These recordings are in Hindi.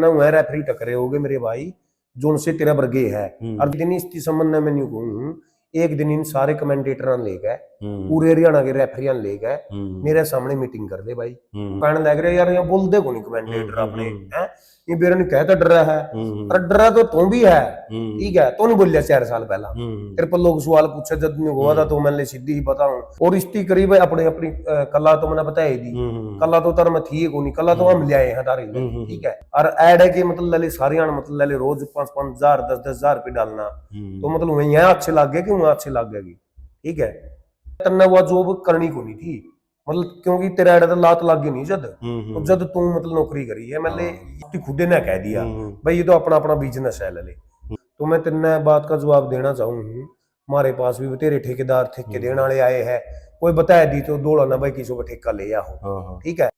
ना वह रेफरी टकरे हो गए मेरे भाई जो उनसे तेरा वर्गे है। और दिन इस संबंध में नहीं कहूँ, एक दिन इन सारे कमेंटेटर ले गए, पूरे हरियाणा के रेफरियां ले गए, मेरे सामने मीटिंग कर ले भाई। कहने लग रहे यार यहाँ बोल दे को नहीं कमेंटेटर अपने हैं, ये बेरा नहीं कहता डर रहा है, पर डर रहा तो तू भी है, ठीक है। तो नहीं बोलिया 4 साल पहला तेरे पर लोग सवाल पूछे जब नहीं हुआ था, तो मैंने सीधी ही बताऊं। और इसकी करीब अपने अपनी कला तो मैंने बताई दी, कला तो तर में थी को नहीं, कला तो हम ले आए हैं तारी, ठीक है। और ऐड है कि मतलब लले सारे मतलब लले रोज 5-5 हजार 10-10 हजार रुपये डालना, तो मतलब वही यहाँ अच्छे लग गए कि वहां अच्छे लग गएगी, ठीक है। तन्ने वो जॉब करनी को नहीं थी, मतलब क्योंकि तेरा ऐड तो लात लग गई नहीं जद, तो जद तू मतलब नौकरी करी है मैंने खुदे ने कह दिया भाई ये तो अपना अपना बिजनेस है लले। तो मैं तेने बात का जवाब देना चाहूंगी, हमारे पास भी तेरे ठेकेदार ठेके देने वाले आए हैं, कोई बताया दी तो दौड़ा ना भाई किसी को ठेका ले आओ, ठीक है।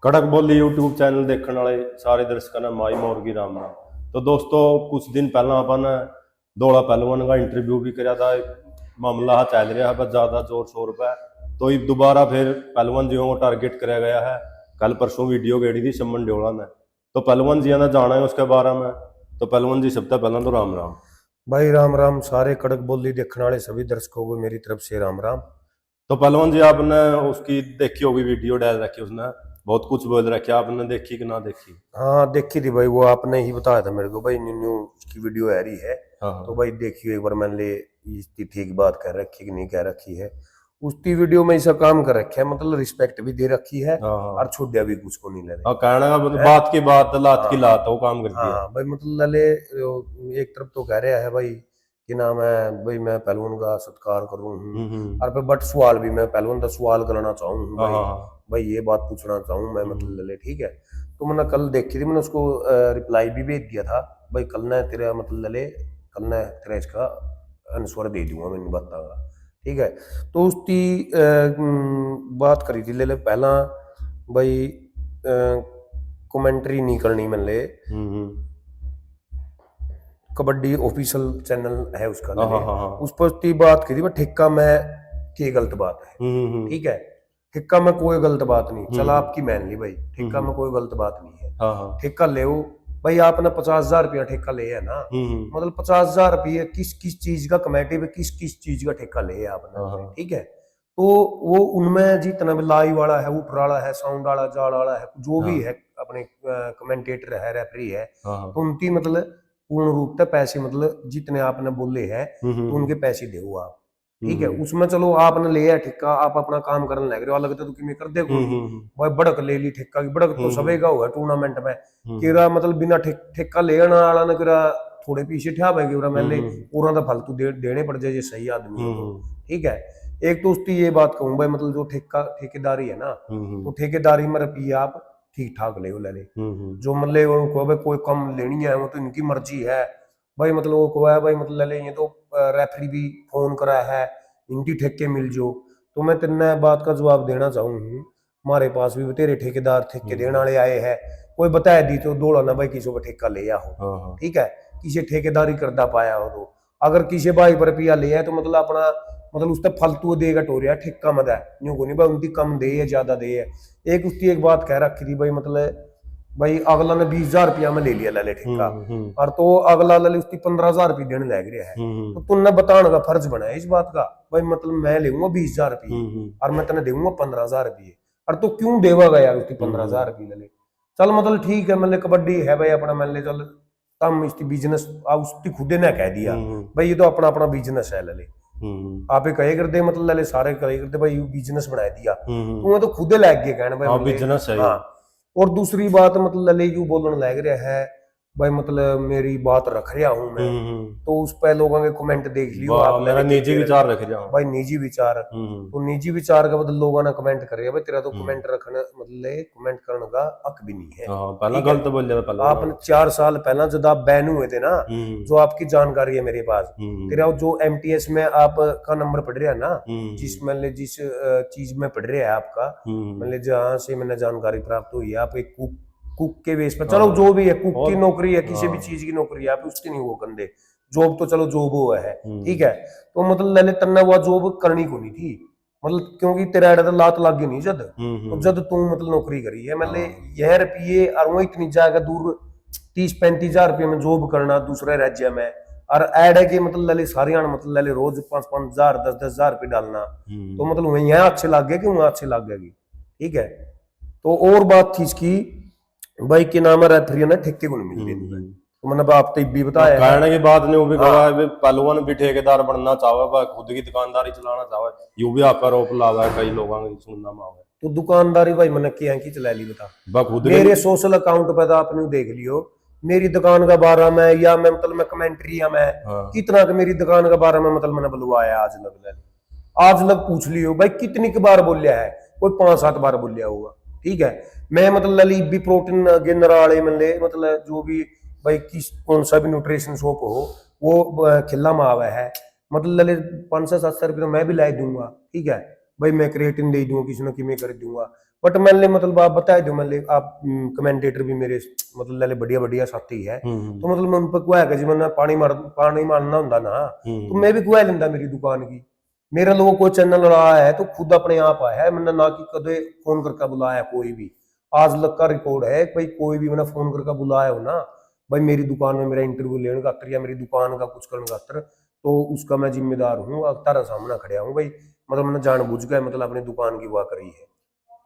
कड़क बोली यूट्यूब चैनल देखने वाले सारे दर्शकों ने माई मोरगी राम राम। तो दोस्तों कुछ दिन पहला अपन दौड़ा पहलवान का इंटरव्यू भी करा था, मामला चल रहा है बस ज्यादा जोर शोर पे। तो दोबारा फिर पहलवान जी को टारगेट कराया गया है। कल परसों वीडियो गेड़ी थी शमन ड्योड़ा में, तो पहलवान जी ने जाना है उसके बारे में। तो पहलवान जी सबसे पहला तो राम राम भाई। राम राम सारे कड़क बोली देखने वाले सभी दर्शकों को मेरी तरफ से राम राम। तो पहलवान जी आपने उसकी देखी होगी वीडियो डाल रखी, उसने बहुत कुछ बोल रखा, आपने देखी कि ना देखी? हाँ देखी थी भाई, वो आपने ही बताया था मेरे को भाई न्यू न्यू की वीडियो आ रही है। हाँ। तो भाई देखियो एक बार मैंने इसकी ठीक बात कह रखी कि नहीं कह रखी है, उसकी वीडियो में ऐसा काम कर रखा है, मतलब रिस्पेक्ट भी दे रखी है और छोड़िया भी कुछ को नहीं ले रहे। कहना का बात की बात लात की लात वो काम करती है। हाँ भाई मतलब लले एक तरफ तो कह रहा है भाई कि ना मैं भाई मैं पहलवान का सत्कार करूँ और फिर बट सवाल भी मैं पहलवान का सवाल करना चाहूँ भाई ये बात पूछना चाहूँ मैं, मतलब लले ठीक है। तो मैंने कल देखी थी, मैंने उसको रिप्लाई भी भेज दिया था भाई कल ना तेरा मतलब लले कल ना तेरा इसका आंसर दे दूंगा मैंने बताऊंगा, ठीक है। तो उसकी बात करी थी ले पहला भाई कमेंट्री नहीं करनी मैंने ले, कबड्डी ऑफिशियल चैनल है उसका, उस पर उसकी बात की थी ठेका में की गलत बात है, ठीक है। ठेका में कोई गलत बात नहीं, चला आपकी मान ली भाई, ठेका में कोई गलत बात नहीं है। ठेका ले भाई आपने 50,000 रुपया ठेका ले है ना, मतलब 50,000 रुपये किस किस चीज का कमेटी में किस किस चीज का ठेका ले है आपने, ठीक है। तो वो उनमें जितना भी लाई वाला है, ऊपर वाला है, साउंड वाला, जाड़ वाला है, जो भी है अपने कमेंटेटर है, रेफरी है, तो उनकी मतलब पूर्ण रूप से पैसे मतलब जितने आपने बोले हैं तो उनके पैसे दो आप, ठीक है। उसमें चलो आपने लिया ठेका, आप अपना काम करने लग रहे हो, अलग तो किमें कर दे भाई बड़क ले ली ठेका की, बड़क तो सबे का हुआ टूर्नामेंट में किरा मतलब बिना ठेका लेने वाला ना किरा थोड़े पीछे ठा भाई मैंने पूरा तो फालतू देने पड़ जाए सही आदमी को, ठीक है। एक तो उसकी ये बात कहूँ भाई मतलब जो ठेकेदारी है ना, तो ठेकेदारी में रुपया आप ठीक ठाक ले ले, जो मतलब कोई कम लेनी है वो तो इनकी मर्जी है भाई, मतलब वो को है भाई मतलब ले ये तो रेफरी भी फोन करा है इनकी ठेके मिल जो। तो मैं तेने बात का जवाब देना चाहूँ, हमारे पास भी तेरे ठेकेदार ठेके देने वाले आए हैं, कोई बताया दी तो दौड़ा ना भाई किसी को ठेका ले आओ, ठीक है। किसी ठेकेदारी करता पाया हो तो अगर किसी भाई पर रुपया ले है तो मतलब अपना मतलब उससे फालतू देगा टोरिया ठेका मत है न्यू को नहीं भाई, उनकी कम दे है ज्यादा दे है। एक उसकी एक बात कह रखी थी भाई मतलब भाई अगला ने 20,000 रुपया में ले लिया ले ठेका, और तो अगला ले उसकी 15,000 रुपये देने लग रहा है, तो तुमने बताने का फर्ज बना है इस बात का भाई मतलब मैं लेऊंगा 20,000 रुपये और मैं तेने दूंगा 15,000 रुपये, और तो क्यों देवागा यार उसकी 15,000 रुपये ले चल मतलब ठीक है मतलब कबड्डी है भाई अपना मान ले चल तम इसकी बिजनेस उसकी खुदे ने कह दिया भाई ये तो अपना अपना बिजनेस है ले आप कहे करते मतलब ले सारे कहे करते भाई बिजनेस बना दिया, तुम्हें तो खुदे लग गए कहने भाई बिजनेस है। और दूसरी बात मतलब लले यू बोलने लग रहा है भाई मतलब मेरी बात रख रहा हूं मैं, तो उस पर लोगों के कमेंट देख लियो आप, मेरा निजी विचार रख रहा हूं भाई निजी विचार, तो निजी विचार का मतलब लोगों ने कमेंट कर रहे भाई तेरा तो कमेंट रखना मतलब कमेंट करने का हक भी नहीं है, पहला गलत बोल दिया पहला आपने 4 साल पहला जब आप बैन हुए थे ना, जो आपकी जानकारी है मेरे पास, तेरा जो MTS में आपका नंबर पड़ रहा है ना, जिस मतलब जिस चीज में पड़ रहा है आपका मतलब जहाँ से मैंने जानकारी प्राप्त हुई है आप एक कुक के बेस पर, चलो जो भी है कुक की नौकरी है किसी भी चीज की नौकरी है आप उसकी नहीं वो कंधे जॉब तो चलो जॉब वो है, ठीक है। तो मतलब ललित तन्ने वो जॉब करनी को नहीं थी, मतलब क्योंकि तेरा एडा तो लात लाग गई नहीं जद, तो जद तू मतलब नौकरी करी है मतलब यह रुपये और वो इतनी जाएगा दूर 30-35 हजार रुपये में जॉब करना दूसरे राज्य में, और ऐड है कि मतलब लले सारे मतलब लले रोज 5-5 हजार 10-10 हजार रुपये डालना, तो मतलब वही यहाँ अच्छे लग गए कि वहां अच्छे लग गए, ठीक है। तो और बात थी इसकी भाई के नाम रेफरी ना ठेके को नहीं मिल रही, तो मतलब आप तो भी बताया कहने की बात नहीं, वो भी कहा है पहलवान भी ठेकेदार बनना चाहे, खुद की दुकानदारी चलाना चाहे, यू भी आपका रोप लावा है कई लोगों की सुनना में आवे। तो दुकानदारी भाई मैंने क्या की चला ली बता, खुद मेरे सोशल अकाउंट पे तो आपने देख लियो मेरी दुकान का बारे में, या मैं मतलब मैं कमेंट्री या मैं कितना का मेरी दुकान का बारे में मतलब मैंने बुलवाया आज लग पूछ लियो भाई कितनी की बार बोलिया है, कोई 5-7 बार बोलिया होगा, ठीक है। मैं मतलब लली भी प्रोटीन गेनर वाले मतलब जो भी भाई किस कौन सा भी न्यूट्रिशन शॉप हो वो खिल्ला में आवा है, मतलब लले 500-700 रुपये तो मैं भी ला दूंगा, ठीक है भाई, मैं क्रिएटिन दे दूंगा किसी न कि मैं कर दूंगा, बट मैंने मतलब आप बता दो मैंने आप कमेंटेटर भी मेरे मतलब लले बढ़िया बढ़िया साथी है, तो मतलब मैं उन पर कुआ है मैंने पानी मारना होंगे ना, तो मैं भी कुआ लेंदा मेरी दुकान की, मेरा लोगों को चैनल रहा है तो खुद अपने आप आया है, मैंने ना कि कदे फोन करके बुलाया कोई भी, आज लग का रिकॉर्ड है भाई कोई भी मैंने फोन करके बुलाया हो ना भाई मेरी दुकान में मेरा इंटरव्यू लेने खातर या मेरी दुकान का कुछ करने खातर, तो उसका मैं जिम्मेदार हूँ, तारा सामना खड़ा हूँ भाई, मतलब मैंने जानबूझ के मतलब अपनी दुकान की हुआ करी है।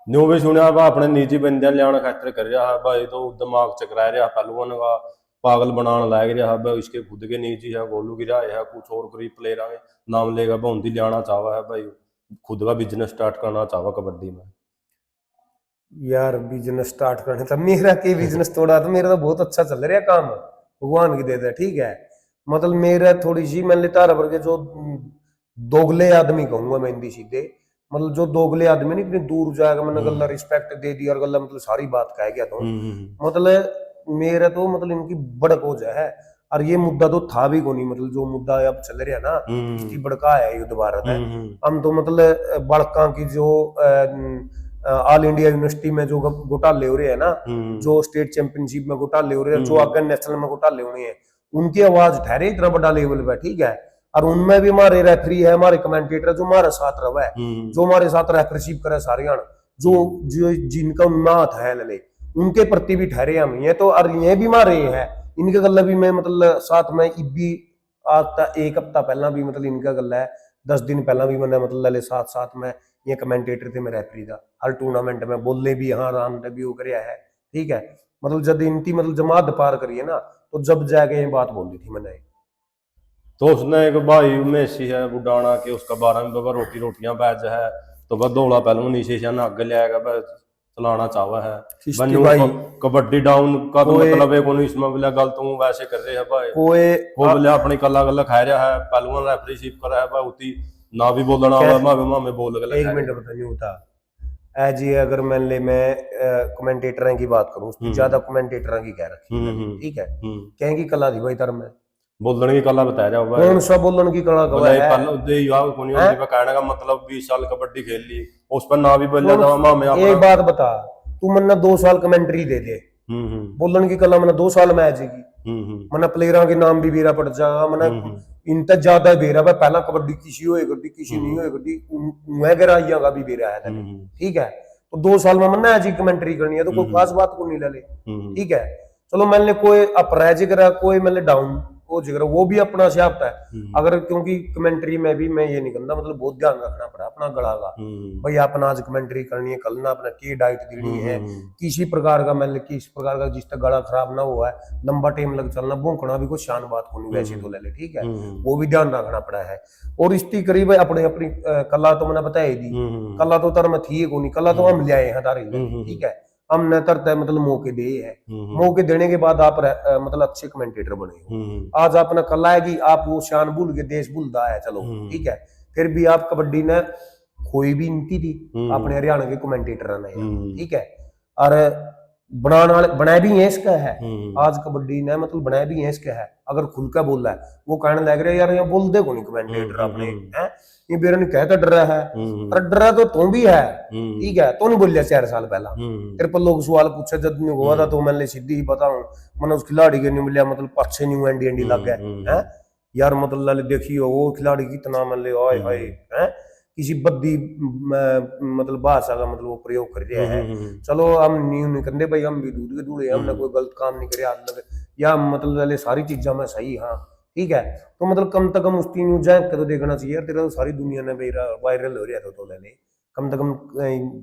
न्यू भी सुनिया बा अपने निजी बंदे लिया खातर कर रहा है भाई, तो दिमाग चकरा रहा पहलवान का पागल बनाने लग रहा है, इसके खुद के निजी है, गोलू गिरा है कुछ और गरीब प्लेयर नाम लेगा बंदी लिया चाहवा है भाई, खुद का बिजनेस स्टार्ट करना चाहवा कबड्डी में। यार बिजनेस स्टार्ट करने था मेरा के बिजनेस थोड़ा तो मेरा तो बहुत अच्छा चल रहा है काम, भगवान की देता है, ठीक है। मतलब मेरा थोड़ी सी मैंने तारा वर्ग जो दोगले आदमी कहूंगा मैं हिंदी सीधे, मतलब जो दोगले आदमी नहीं इतनी दूर जाएगा मैंने गल्ला रिस्पेक्ट दे दी और गल्ला मतलब सारी बात कह गया, तो मतलब मेरा तो मतलब इनकी बड़क हो जाए, और ये मुद्दा तो था भी को नहीं, मतलब जो मुद्दा अब चल रहा है ना इसकी बड़का है युद्ध भारत है, हम तो मतलब बड़का की जो ऑल इंडिया यूनिवर्सिटी में जो घोटाले हो रहे हैं ना, जो स्टेट चैंपियनशिप में घोटाले हो रहे हैं, जो अगर नेशनल में घोटाले हो रहे हैं, उनकी आवाज ठहरे इतना बड़ा लेवल पे, ठीक है। और उनमें भी हमारे रेफरी है, हमारे कमेंटेटर जो हमारे साथ रहा है, जो हमारे साथ रेफरशिप करे सारे जो जिनका उन्माद है लले उनके प्रति भी ठहरे हम ये तो, और ये भी हमारे है इनके गल्ला भी मैं मतलब साथ में भी आज तक 1 हफ्ता पहला भी मतलब इनका गल्ला है, 10 दिन पहला भी मैंने मतलब लले साथ में ये कमेंटेटर थे, मैं रेफरी था हर टूर्नामेंट में बोलने भी हाँ रान भी वो कराया है, ठीक है। मतलब जब इनकी मतलब जमात पार करिए ना तो जब जाके ये बात बोल दी थी मैंने। तो उसने एक भाई मेसी है बुडाना के उसका 12 में रोटियां बैज है, तो वह दौड़ा पहलू नीचे से ना आगे लियाएगा चलाना चाहवा है कबड्डी डाउन का, तो मतलब है कोई इसमें बोला गलत हूं वैसे कर रहे हैं भाई, कोई बोले अपनी कला गल्ला खा रहा है, पहलवान रेफरीशिप कर रहा है भाई, उती ना भी बोलना मामे बोल गलत। 1 मिनट पता नहीं होता एज ये अगर मैं कमेंटेटर की बात करूं ज्यादा कमेंटेटर की कह रखी, ठीक है, कहेंगी कला थी भाई तरह में बोलने की कला बता रहा हूं, कौन सा बोलने की कला है कहने का मतलब 20 साल कबड्डी खेल ली उस पर ना भी बोल जाता। एक बात बता तू मन्ना 2 साल कमेंट्री दे दे, बोलने की कला मैंने 2 साल में आ जाएगी, मैंने प्लेयरों के नाम भी बेरा पड़ जाएगा, मैंने इनता ज्यादा बेरा है, पहला कबड्डी किसी हो कबड्डी किसी नहीं हो कबड्डी मैं गिराइया का भी बेरा है, ठीक है। तो 2 साल में मन्ना ऐसी कमेंट्री करनी है तो कोई खास बात को नहीं ले, ठीक है। चलो मैंने कोई अपराज करा कोई मैंने डाउन वो जिक्र वो भी अपना से आता है, अगर क्योंकि कमेंट्री में भी मैं ये नहीं करता, मतलब बहुत ध्यान रखना पड़ा अपना गला का, भाई अपना आज कमेंट्री करनी है, कल ना अपना की डाइट देनी है, किसी प्रकार का मतलब किस प्रकार का जिस तक गला खराब ना हुआ है, लंबा टाइम लग चलना भूखना भी कोई शान बात को नहीं वैसे तो ले, ठीक है, वो भी ध्यान रखना पड़ा है। और इसकी करीब अपने अपनी कला तो मैंने बताई दी, कला तो तर में थी को नहीं, कला तो हम ले आए हैं तारी, ठीक है, हमने तरता मतलब मौके दिए है, मौके देने के बाद आप मतलब अच्छे कमेंटेटर बने हो, आज आपने कला है कि आप वो शान भूल के देश भूलता है, चलो ठीक है, फिर भी आप कबड्डी ने कोई भी नीति थी अपने हरियाणा के कमेंटेटर ने, ठीक है, और बनाया भी है इसका है, आज कबड्डी ने मतलब बनाया भी है इसका है, अगर खुल का बोल रहा है वो कहने लग रहे यार यहाँ बोल दे को नहीं कमेंटेटर अपने हैं ये बेरा नहीं कहता डर रहा है, अरे डर रहा तो तू भी है, ठीक है, तो नहीं बोल लिया 4 साल पहला, तेरे पर लोग सवाल पूछे जब नहीं हुआ था तो मैंने सीधी ही बताऊं मैंने उस खिलाड़ी के नहीं मिला मतलब 5-6 न्यू एंडी लग गए हैं, यार मतलब लाले देखियो वो खिलाड़ी कितना मतलब हाय हाय है, किसी बद्दी मतलब भाषा का मतलब वो प्रयोग कर रहा है। चलो हम नहीं करते भाई, हम भी दूध के दूल्हे, हमने कोई गलत काम नहीं करे आज तक, या मतलब लाले सारी चीजा में सही। हाँ ठीक है, तो मतलब कम से कम उसकी न्यूज के तो देखना चाहिए यार, तेरा तो सारी दुनिया ने मेरा वायरल हो रहा था, तो लाले कम से कम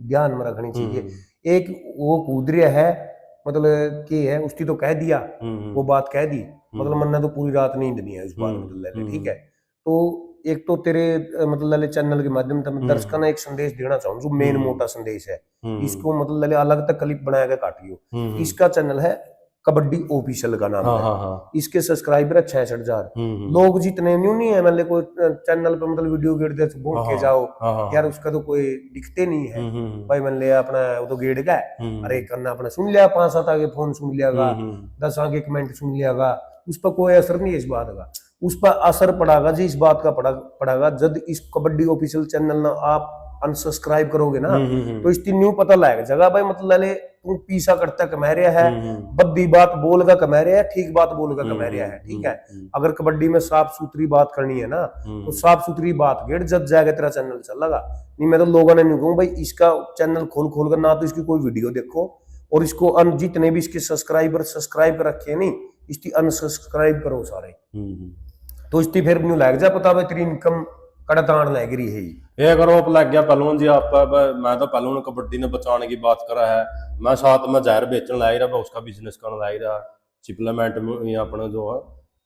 ध्यान में रखनी चाहिए। एक वो कूद रहा है मतलब कि है, उसकी तो कह दिया, वो बात कह दी, मतलब मन्ना तो पूरी रात नींद नहीं है इस बात मतलब, ठीक है। तो एक तो तेरे मतलब लले चैनल के माध्यम से मैं दर्शकों ने एक संदेश देना चाहूँ, जो मेन मोटा संदेश है, इसको मतलब लले अलग तक क्लिप बना के काटियो। इसका चैनल है कबड्डी ऑफिशियल का नाम है, इसके सब्सक्राइबर है 66,000। लोग जितने नहीं है मतलब कोई चैनल पे मतलब वीडियो गेट दे बोल के जाओ यार, उसका तो कोई दिखते नहीं है भाई, मान लिया अपना वो तो गेट का है, अरे करना अपना सुन लिया, 5-7 आगे फोन सुन लियागा, 10 आगे कमेंट सुन लियागा, उस पर कोई असर नहीं है इस बात का। उस पर असर पड़ागा जी इस बात का पड़ागा जब इस कबड्डी ऑफिशियल चैनल ना आप अनसब्सक्राइब करोगे ना, तो इसकी न्यू पता लगेगा जगह भाई मतलब ले तू पीसा करता कमा रहा है, बद्दी बात बोल का कमा रहा है, ठीक बात बोल का कमा रहा है, ठीक है। अगर कबड्डी में साफ सुथरी बात करनी है ना, तो साफ सुथरी बात गेट जब जाएगा तेरा चैनल चलेगा। नहीं मैं तो लोगों ने नहीं कहूँ भाई इसका चैनल खोल कर ना तो इसकी कोई वीडियो देखो, और इसको जितने भी इसके सब्सक्राइब कर रखे नहीं, इसकी अनसब्सक्राइब करो सारे, तो इसकी फिर न्यू लग जा पता भाई तेरी इनकम कड़तान लग रही है। ये अगर वो लग गया पहलवान जी आप, मैं तो पहलवान कबड्डी ने बचाने की बात करा है, मैं साथ में जहर बेचने ला रहा, उसका बिजनेस करने ला रहा, सप्लीमेंट अपना जो है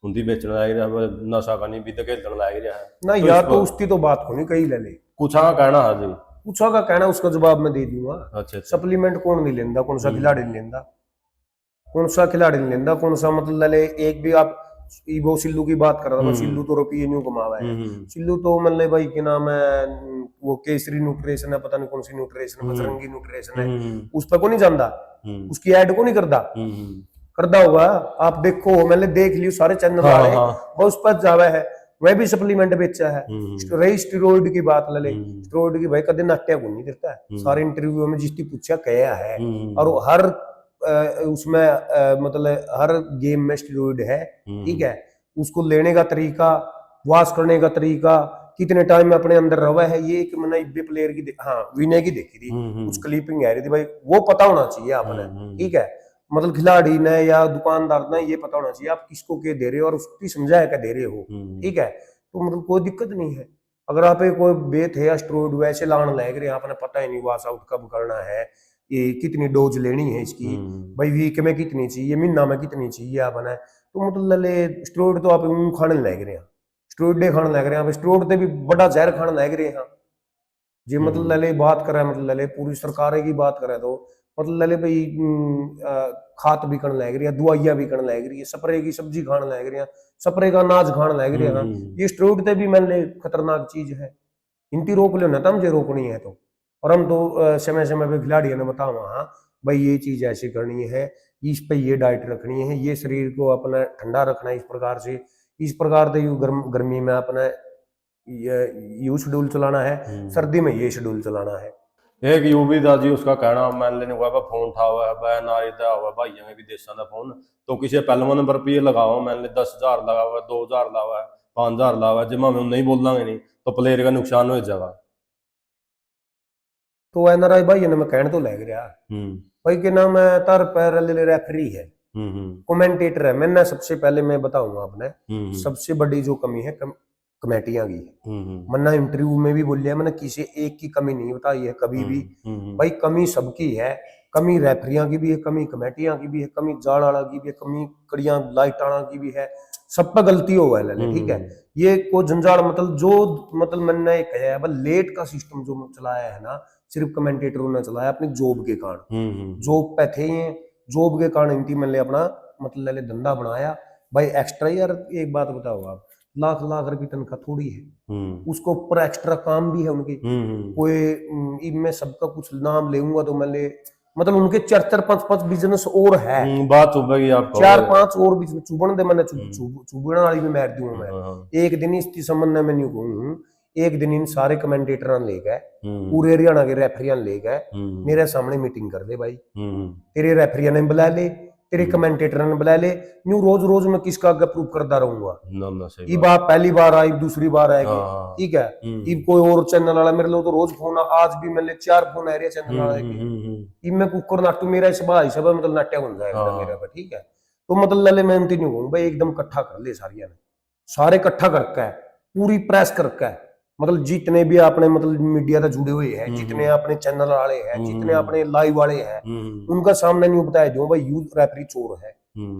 उनकी बेचने ला रहा, नशा का नहीं भी खेलने ला रहा है ना तो यार, तो उसकी तो बात को नहीं कही ले कुछ हाँ कहना है जी, कुछ का कहना उसका जवाब मैं दे दूंगा। अच्छा सप्लीमेंट कौन नहीं लेंदा, कौन सा खिलाड़ी नहीं लेंदा, कौन सा खिलाड़ी नहीं लेंदा, कौन सा मतलब ले एक भी आप वो सिल्लू की बात कर रहा था, सिल्लू तो रुपये न्यू कमावा है, सिल्लू तो मतलब भाई क्या नाम है वो केसरी न्यूट्रिशन है, पता नहीं कौन सी न्यूट्रिशन, बजरंगी न्यूट्रिशन है, उस पर को नहीं जानता, उसकी ऐड को नहीं करता होगा, आप देखो मैंने देख लियो सारे चैनल आ रहे हैं उस पर जावा है, वह भी सप्लीमेंट बेचा है। रही स्टेरॉइड की बात ले, स्टेरॉइड की भाई कदे नाट्या को नहीं करता है, सारे इंटरव्यू में जिसकी पूछा क्या है, और हर उसमें मतलब हर गेम में स्टेरॉइड है, ठीक है। उसको लेने का तरीका, वाश करने का तरीका, कितने टाइम में अपने अंदर रवा है, ये एक मैंने इब्बे प्लेयर की हाँ विनय की देखी थी, उस क्लिपिंग आ रही थी भाई, वो पता होना चाहिए आपने, ठीक है। मतलब खिलाड़ी ने या दुकानदार ने ये पता होना चाहिए आप किसको क्या दे रहे हो और उसकी समझाया क्या दे रहे हो, ठीक है। तो मतलब कोई दिक्कत नहीं है अगर आप कोई बेत है या स्टेरॉइड वैसे लाने लग रहे, आपने पता ही नहीं वाश आउट कब करना है, ये कितनी डोज लेनी है इसकी, भाई वीक में कितनी चाहिए, महीना में कितनी चाहिए आपने, तो मतलब ले स्टेरॉइड तो आप खाने लग रहे हैं, स्टेरॉइड खाने लग रहे हैं, स्टेरॉइड से भी बड़ा जहर खाने लग रहे हैं जी। मतलब ले बात करें, मतलब ले पूरी सरकार की बात करें तो मतलब ले भाई खाद भी करने लग रही है, दवाइयां भी करने लग रही है, स्प्रे की सब्जी खाने लग रही है, स्प्रे का अनाज खाने लग रही है, ये स्टेरॉइड से भी मान ले खतरनाक चीज है, इनकी रोक लो ना, तो मुझे रोकनी है तो, और हम तो समय समय पे खिलाड़ियों ने बताओ हाँ भाई ये चीज ऐसी करनी है, इस पे ये डाइट रखनी है, ये शरीर को अपना ठंडा रखना है, इस प्रकार से गर्मी में अपना यू शेड्यूल चलाना है, सर्दी में ये शेड्यूल चलाना है। एक यूवी दा जी उसका कहना मान लेने हुआ फोन उठा हुआ है नारी दा हुआ भाइयों में विदेशों का फोन, तो किसी पहलवान नंबर पे लगाओ, मान ले 10,000 लगा हुआ, 2,000 लगा हुआ, 5,000 लगा हुआ, जिम्मा में नहीं बोलांगे नहीं तो प्लेयर का नुकसान हो जाएगा। तो एनआरआई भाई ने मैं कहने तो लग रहा भाई के नाम है तार पैर रेफरी है, कमेंटेटर है, मैंने सबसे पहले मैं बताऊंगा आपने सबसे बड़ी जो कमी है कमेटियां की है, मन्ना इंटरव्यू में भी बोलिया मैंने किसी एक की कमी नहीं बताई है कभी भी, भाई कमी सबकी है, कमी रेफरियां की भी है, कमी कमेटियां की भी है, कमी जाड़ वाला की भी है, कमी कड़ियां लाइट आना की भी है, सब पे गलती हो गया, ठीक है। ये को जंजाल मतलब जो मतलब मैंने कहा है लेट का सिस्टम जो चलाया है ना, सिर्फ कमेंटेटरों ने चलाया अपनी जॉब के कारण, जॉब पे थे ये, जॉब के कारण इनकी मैंने अपना मतलब धंधा बनाया भाई एक्स्ट्रा। यार एक बात बताओ आप, लाख लाख रुपए तनख्वाह थोड़ी है, उसको ऊपर एक्स्ट्रा काम भी है उनके, कोई मैं सबका कुछ नाम लेऊंगा तो मैं मतलब उनके 4-5 बिजनेस और है, बात होगी आपको 4-5 और बिजनेस चुबन दे मैंने चुबन वाली भी मार दूंगा मैं, एक दिन इस संबंध में नहीं कहूँ, एक दिन इन सारे कमेंटेटर ले गए, पूरे हरियाणा के रेफरियां ले गए, मेरे सामने मीटिंग कर दे भाई, तेरे रेफरिया ने बुला ले, तेरे कमेंटेटर ने बुला ले, न्यू रोज रोज मैं किसका आगे प्रूव करता रहूंगा। ना ना सही ये बात पहली बार आई, दूसरी बार आएगी, हाँ। ठीक है। ये कोई और चैनल वाला मेरे लो तो रोज फोन, आज भी मैंने 4 फोन आ रहे चैनल वाले के, मैं कुकर नाटू मेरा इस भाई सब मतलब नाट्य बन जाएगा मेरा पे, ठीक है। तो मतलब लले मैं नहीं कहूँ भाई, एकदम इकट्ठा कर ले सारिया ने, सारे इकट्ठा करके है, पूरी प्रेस करके है, मतलब जितने भी अपने मतलब मीडिया से जुड़े हुए हैं, जितने अपने चैनल वाले हैं, जितने अपने लाइव वाले हैं, उनका सामने नहीं बताया जो भाई यू रेफरी चोर है,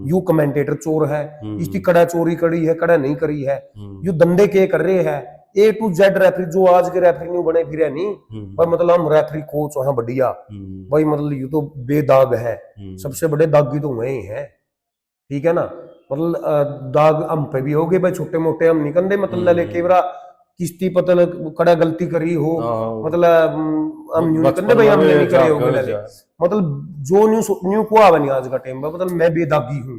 यू कमेंटेटर चोर है, इसकी कड़ा चोरी करी है, कड़ा नहीं करी है, यू धंधे के कर रहे हैं, A to Z रेफरी जो आज के रेफरी नहीं बने फिर है नहीं भाई, मतलब हम रेफरी कोच वहां बढ़िया भाई, मतलब यू तो बेदाग है, सबसे बड़े दागी तो वही है, ठीक है ना। मतलब दाग हम पे भी हो गए भाई, छोटे मोटे हम नहीं कंधे मतलब लेके बरा किस्ती पतल कड़ा गलती करी हो, मतलब हम न्यू कंधे भाई, हमने नहीं करे हो गए, मतलब जो न्यू को आवे नहीं आज का टाइम में, मतलब मैं बेदागी हूँ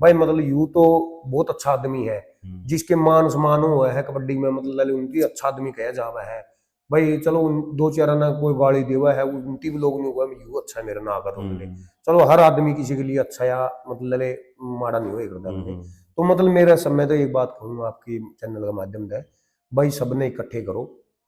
भाई, मतलब यू तो बहुत अच्छा आदमी है, जिसके मान सम्मान हुआ है कबड्डी में, मतलब उनकी अच्छा आदमी कहा जावा है भाई। चलो दो चार ना कोई गाली देवा है, उनकी भी लोग नहीं हुआ यू अच्छा मेरा ना आकर चलो, हर आदमी किसी के लिए अच्छा या मतलब माड़ा नहीं होगा। तो मतलब मेरा सब, मैं तो एक बात कहूँगा आपकी चैनल का माध्यम से भाई, सबने इकट्ठे करो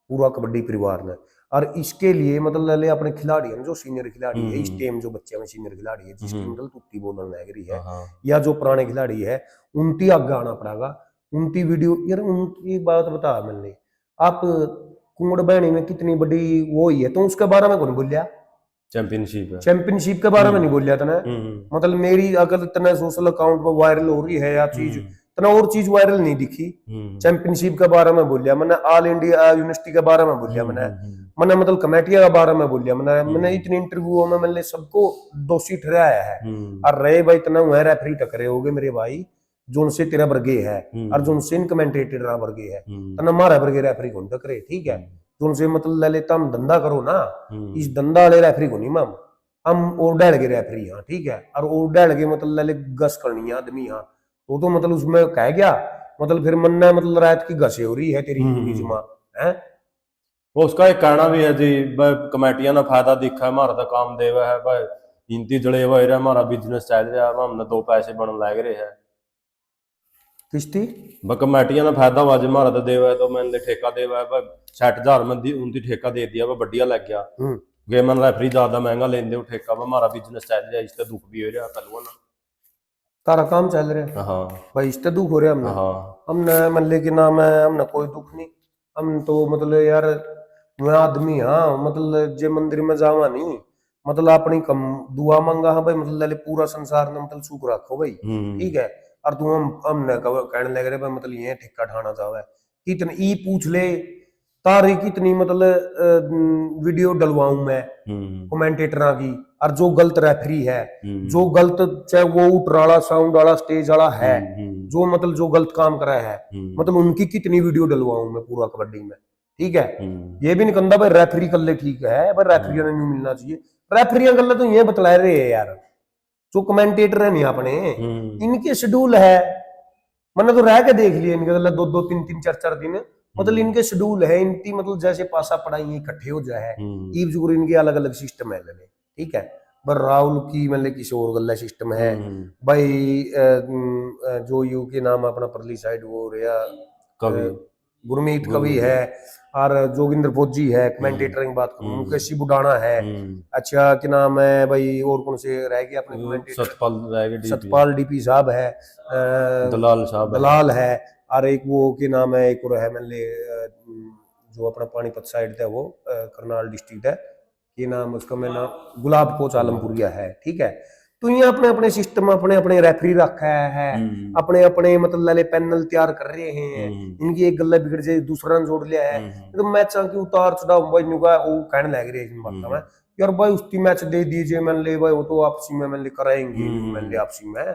पूरा कबड्डी परिवार ने, और इसके लिए मतलब अपने खिलाड़ी हैं जो सीनियर खिलाड़ी है इस टाइम, जो बच्चे में सीनियर खिलाड़ी है जिसकी मतलब तुत्ती बोलने लग रही है, या जो पुराने खिलाड़ी है उनकी आगे आना पड़ेगा, उनकी वीडियो यार, उनकी बात बता मैंने, आप कुंगड़ बहनी में कितनी बड़ी वो ही है, तो उसके बारे में कौन बोलिया, चैंपियनशिप के बारे में नहीं बोलिया था ना, मतलब मेरी अगर इतना सोशल अकाउंट पर वायरल हो रही है या चीज, इतना और चीज वायरल नहीं दिखी, चैंपियनशिप के बारे में बोलिया मैंने, ऑल इंडिया यूनिवर्सिटी के बारे में बोलिया मैंने मतलब कमेटिया के बारे में बोलिया मैंने इतने इंटरव्यू में मैंने सबको दोषी ठहराया है। और रहे भाई इतना हुआ रेफरी टकरे हो गए मेरे भाई, जो उनसे तेरा वर्गे है और जो उनसे कमेंटेटर वर्गे है, तना हमारा वर्गे रेफरी कौन टकरे, ठीक है। जो उनसे मतलब ले लेता हम धंधा करो ना, इस धंधा वाले रेफरी को नहीं मैम, हम और डाल के रेफरी यहाँ, ठीक है। और और डाल के मतलब ले गस करनी है आदमी यहाँ, तो मतलब उसमें कह गया, मतलब फिर मन्ना मतलब रात की घसे हो रही है तेरी जमा है। वो उसका एक कहना भी है जी, कमेटियां ना फायदा दिखा है, हमारा तो काम देवा है भाई, हिंदी जड़े हुए रहा, हमारा बिजनेस चल रहा है, हमने 2 पैसे बनने लग रहे हैं किश्ती कमेटियां ना फायदा हुआ जी, हमारा तो देवा है, तो मैंने ठेका देवा है 60,000 में उनकी ठेका दे दिया, बढ़िया लग गया, गेमन रेफरी ज्यादा महंगा लेंदे हो ठेका, हमारा बिजनेस चल रहा है, इससे दुख भी हो रहा है पहलू ना, तारा काम चल रहा है भाई, इससे दुख हो रहा है हमने मन लेकिन ना मैं हमने कोई दुख नहीं, हम तो मतलब यार मैं आदमी हाँ, मतलब जे मंदिर में जावा नहीं, मतलब अपनी कम दुआ मांगा हाँ भाई, मतलब पूरा संसार ने मतलब सुख रखो भाई, ठीक है। और तू हमने कहने लग रहे मतलब ये ठेका ठाना चाहे कितने ई पूछ ले तारी कितनी मतलब वीडियो डलवाऊं मैं कमेंटेटर की, और जो गलत रेफरी है, जो गलत चाहे वो उटराला साउंड वाला स्टेज वाला है, जो मतलब जो गलत काम करा है, मतलब उनकी कितनी वीडियो डलवाऊं मैं पूरा कबड्डी में, ठीक है। ये भी नहीं कहता भाई रेफरी कर ले, ठीक है, पर रेफरिया ने नहीं मिलना चाहिए, रेफरिया कर ले तो ये बतला रहे हैं यार, जो कमेंटेटर है नहीं अपने, इनके शेड्यूल है, मैंने तो रह के देख लिया इनके मतलब 2-2 3-3 4-4 दिन, मतलब इनके शेड्यूल है, इनकी मतलब जैसे पासा पढ़ाई इकट्ठे हो जाए ईव जुगर, इनके अलग अलग सिस्टम है, ठीक है। पर राहुल की मतलब किसी और गल्ला सिस्टम है भाई, जो यू के नाम अपना परली साइड वो रहा गुरमीत कवि है, और जोगिंदर फौजी है कमेंटेटर की बात करूं, मुकेश बुडाना है, अच्छा क्या नाम है भाई, और कौन से रह गए अपने कमेंटेटर, सतपाल डीपी साहब है, दलाल है, और एक वो के नाम है, एक और है मैंने जो अपना पानीपत साइड था, वो करनाल डिस्ट्रिक्ट है, ये नाम उसका मैं नाम गुलाब कोच आलमपुरिया है, ठीक है। तो ये अपने अपने सिस्टम अपने अपने रेफरी रखा है, अपने अपने मतलब लाले पैनल तैयार कर रहे हैं, इनकी एक गल्ला बिगड़ जाए दूसरा जोड़ लिया है, तो मैच की उतार चढ़ाव भाई नुका वो कहने लग रही है बात में यार भाई, उसकी मैच दे दीजिए, मैंने ले भाई वो तो आपसी में मैंने कराएंगे, मैंने आपसी में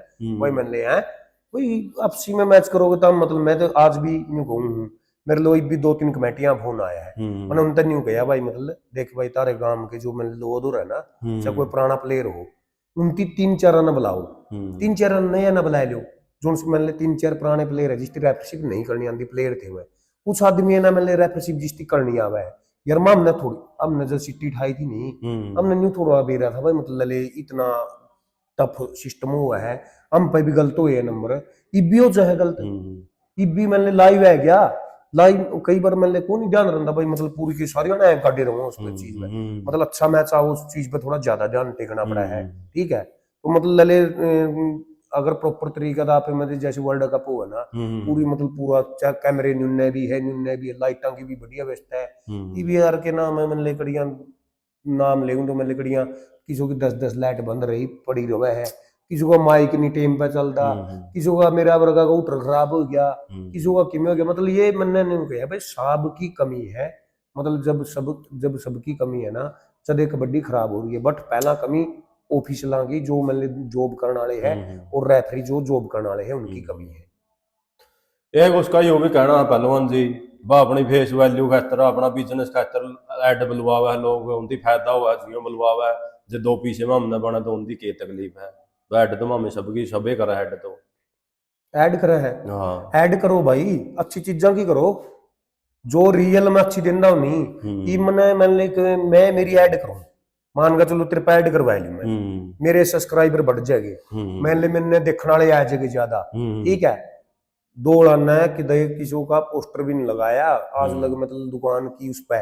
भाई मैंने है भाई, आपसी में मैच करोगे तो मतलब मैं तो आज भी यूं कहूँ, मेरे लो भी 2-3 कमेटियां फोन आया है, मैंने उनसे न्यू कहा भाई, मतलब देख भाई तारे गांव के जो मैंने लो उधर है ना, चाहे कोई पुराना प्लेयर हो, उनकी 3-4 रन बुलाओ, 3-4 रन नया ना बुला लो, जो मैंने 3-4 पुराने प्लेयर है जिसकी रेफरशिप नहीं करनी आती, प्लेयर थे वह कुछ आदमी है ना, मैंने रेफरशिप जिसकी करनी आवा है यार, हमने थोड़ी हमने जो सिटी ठाई थी नहीं, हमने न्यू थोड़ा भी रहा था भाई, मतलब इतना टफ सिस्टम हुआ है, हम पे भी गलत हुए नंबर इब्बी हो चाहे गलत इब्बी मैंने लाइव है क्या लाइव कई बार मैंने को नहीं ध्यान रखता भाई, मतलब पूरी की सारी ना काटे रहूंगा उस पर चीज में, मतलब अच्छा मैच आओ उस चीज पे थोड़ा ज्यादा ध्यान टेकना पड़ा है। ठीक है, तो मतलब लले अगर प्रॉपर तरीका था मतलब जैसे वर्ल्ड कप हुआ ना पूरी मतलब पूरा चाहे कैमरे न्यूने भी है लाइटा की भी बढ़िया व्यवस्था है ईवीआर के नाम है, मैंने लकड़ियां नाम ले तो मैं लकड़ियां किसी की 10-10 लाइट बंद रही पड़ी रहा है, किसी का माइक नहीं टेम पे चलता, किसी का मेरा वर्गा का उटर खराब हो गया, किसी का किमें हो गया, मतलब ये मैंने नहीं कहा भाई सब की कमी है, मतलब जब सबकी कमी है ना चले कबड्डी खराब हो रही है, बट पहला कमी ऑफिसला की जो मतलब जॉब करने वाले हैं और रेफरी जो जॉब करने वाले हैं उनकी कमी है। एक उसका यो भी कहना है पहलवान जी वह अपनी फेस वैल्यू खातर अपना बिजनेस खातर ऐड बुलवावा है लोग उनकी फायदा हुआ जियो बुलवावा है जो दो पीछे में हमने बना तो उनकी क्या तकलीफ है, तो ऐड तो हमें सबकी सबे करा ऐड तो ऐड करा है। हाँ ऐड करो भाई, अच्छी चीजा की करो जो रियल में अच्छी देना नहीं कि मैं मेरी ऐड करूं मान का चलो तेरे पे ऐड करवा ली मैं मेरे सब्सक्राइबर बढ़ जाएंगे मैंने देखने वाले आ जाएंगे ज्यादा। ठीक है, दौड़ाना है कि किसी का पोस्टर भी नहीं लगाया आज लग मतलब दुकान की उस पे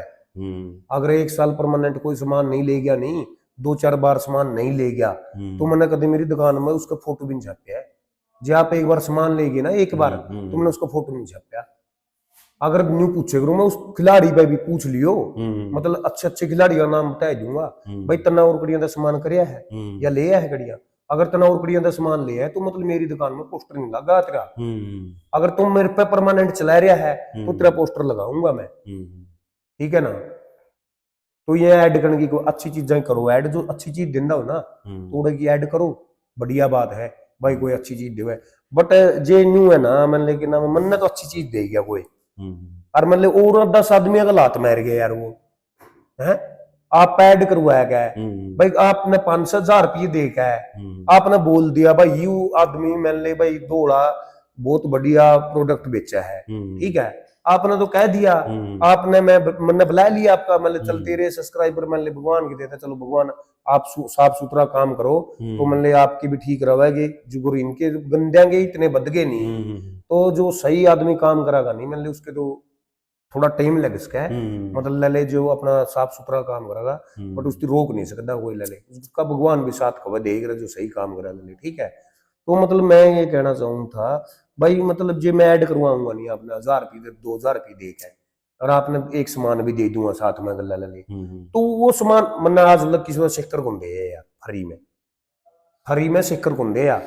अगर 1 साल परमानेंट कोई सामान नहीं ले गया नहीं 2-4 बार सामान नहीं ले गया तो मैंने कभी मेरी दुकान में उसका फोटो भी नहीं छापया है। जब आप एक बार सामान ले गए ना एक बार तो मैंने उसका फोटो नहीं छापया। अगर न्यू पूछे करूँ मैं उस खिलाड़ी पे भी पूछ लियो मतलब अच्छे अच्छे खिलाड़ी का नाम बता दूंगा भाई तना और कड़ियां का सामान करया है या ले है कड़ियां, अगर तना और कड़ियां का सामान ले है तो मतलब मेरी दुकान में पोस्टर नहीं लगा तेरा, अगर तुम मेरे पे परमानेंट चला रहा है तो तेरा पोस्टर लगाऊंगा मैं। ठीक है ना, तो ये ऐड करने की कोई अच्छी चीजें करो, ऐड जो अच्छी चीज देना हो ना थोड़े की ऐड करो बढ़िया बात है भाई कोई अच्छी चीज दे, बट जे न्यू है ना मन लेकिन ना मन ने तो अच्छी चीज दे गया कोई और मतलब और 10 आदमी का लात मार गया यार वो है आप ऐड करवाया गया भाई आपने 500,000 रुपये देखा है आपने बोल दिया भाई यू आदमी मैंने ले भाई दौड़ा बहुत बढ़िया प्रोडक्ट बेचा है। ठीक है, आपने तो कह दिया आपने मैंने बुला लिया आपका मतलब चल तेरे सब्सक्राइबर मैंने भगवान की देता चलो भगवान आप साफ सुथरा काम करो तो मतलब आपकी भी ठीक रहेगी जो इनके गंदेंगे इतने बद गए नहीं तो जो सही आदमी काम करेगा नहीं मतलब उसके तो थोड़ा टाइम लग इसका है मतलब लले जो अपना साफ सुथरा काम करेगा बट उसकी रोक नहीं सकता कोई लले उसका भगवान भी साथ खबर देख रहा जो सही काम करा लले। ठीक है, तो मतलब मैं ये कहना चाहूँ था भाई मतलब जो मैं ऐड करवाऊंगा नहीं आपने 1000 रुपये 2000 रुपये दे के और आपने एक सामान भी दे दूंगा साथ में गला लले तो वो सामान मन्ना आज लग किसी सिक्कर कुंदे है यार फ्री में सिक्कर कुंदे यार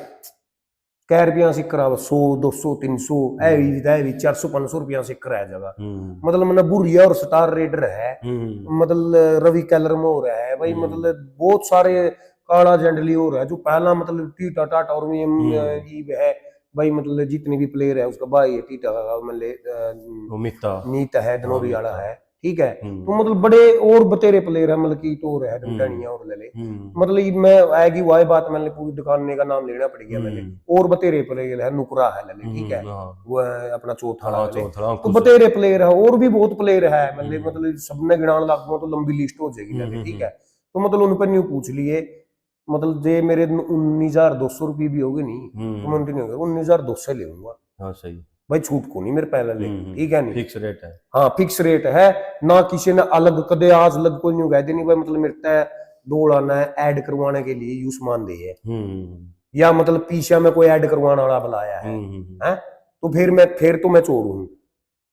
कै रुपया सिक्कर 100 200 300 है 400-500 रुपया सिक्कर है जगह मतलब मैंने बुरिया और स्टार रेडर है मतलब रवि कैलर में हो रहा है भाई मतलब बहुत सारे काला जेंडली हो रहा है जो पहला मतलब टीटा टाटा और है भाई मतलब जितने भी प्लेयर है उसका भाई टीटा मतलब मीत है धनोरी वाला है। ठीक है, तो मतलब बड़े और बतेरे प्लेयर है मतलब की तो है डंडनिया और ले मतलब मैं आएगी वही बात मैंने पूरी दुकान का नाम लेना पड़ गया मैंने और बतेरे प्लेयर है नुकरा है ले। ठीक है, वो अपना चौथा तो बतेरे प्लेयर है और भी बहुत प्लेयर है मतलब सबने गिनान लगूंगा तो लंबी लिस्ट हो जाएगी। ठीक है, तो मतलब उन पर न्यू पूछ लिए मतलब जे मेरे 19,200 रुपये भी हो गए नहीं तो मैं 19,200 ले लूंगा। हाँ सही भाई छूट को नहीं मेरे पहले ले। ठीक है, नहीं फिक्स रेट है। हाँ फिक्स रेट है ना किसी ने अलग कदे आज अलग कोई नहीं कह देनी भाई मतलब मेरे तय दौड़ाना है ऐड करवाने के लिए यू सामान दे है या मतलब पीछे में कोई ऐड करवाने वाला बुलाया है तो फिर तो मैं चोर हूँ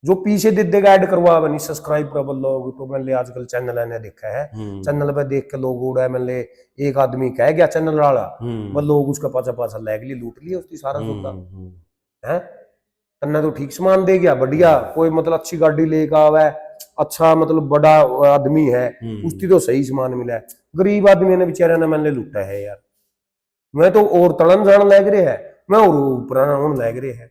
जो पीछे दे देगा ऐड करवा नहीं सब्सक्राइब कर लोग तो मैंने आजकल चैनल ने देखा है चैनल पे देख के लोग उड़ा है मैंने एक आदमी कह गया चैनल वाला वो लोग उसका पाचा लैग लिए लूट लिया उसकी सारा सौदा है तन्ना तो ठीक सामान दे गया बढ़िया कोई मतलब अच्छी गाड़ी लेकर आवा है अच्छा मतलब बड़ा आदमी है उसकी तो सही सामान मिला है गरीब आदमी ने बेचारा ने मैंने लूटा है यार मैं तो और तड़न जान लग रहे है मैं और पुराना होने लग रहे है।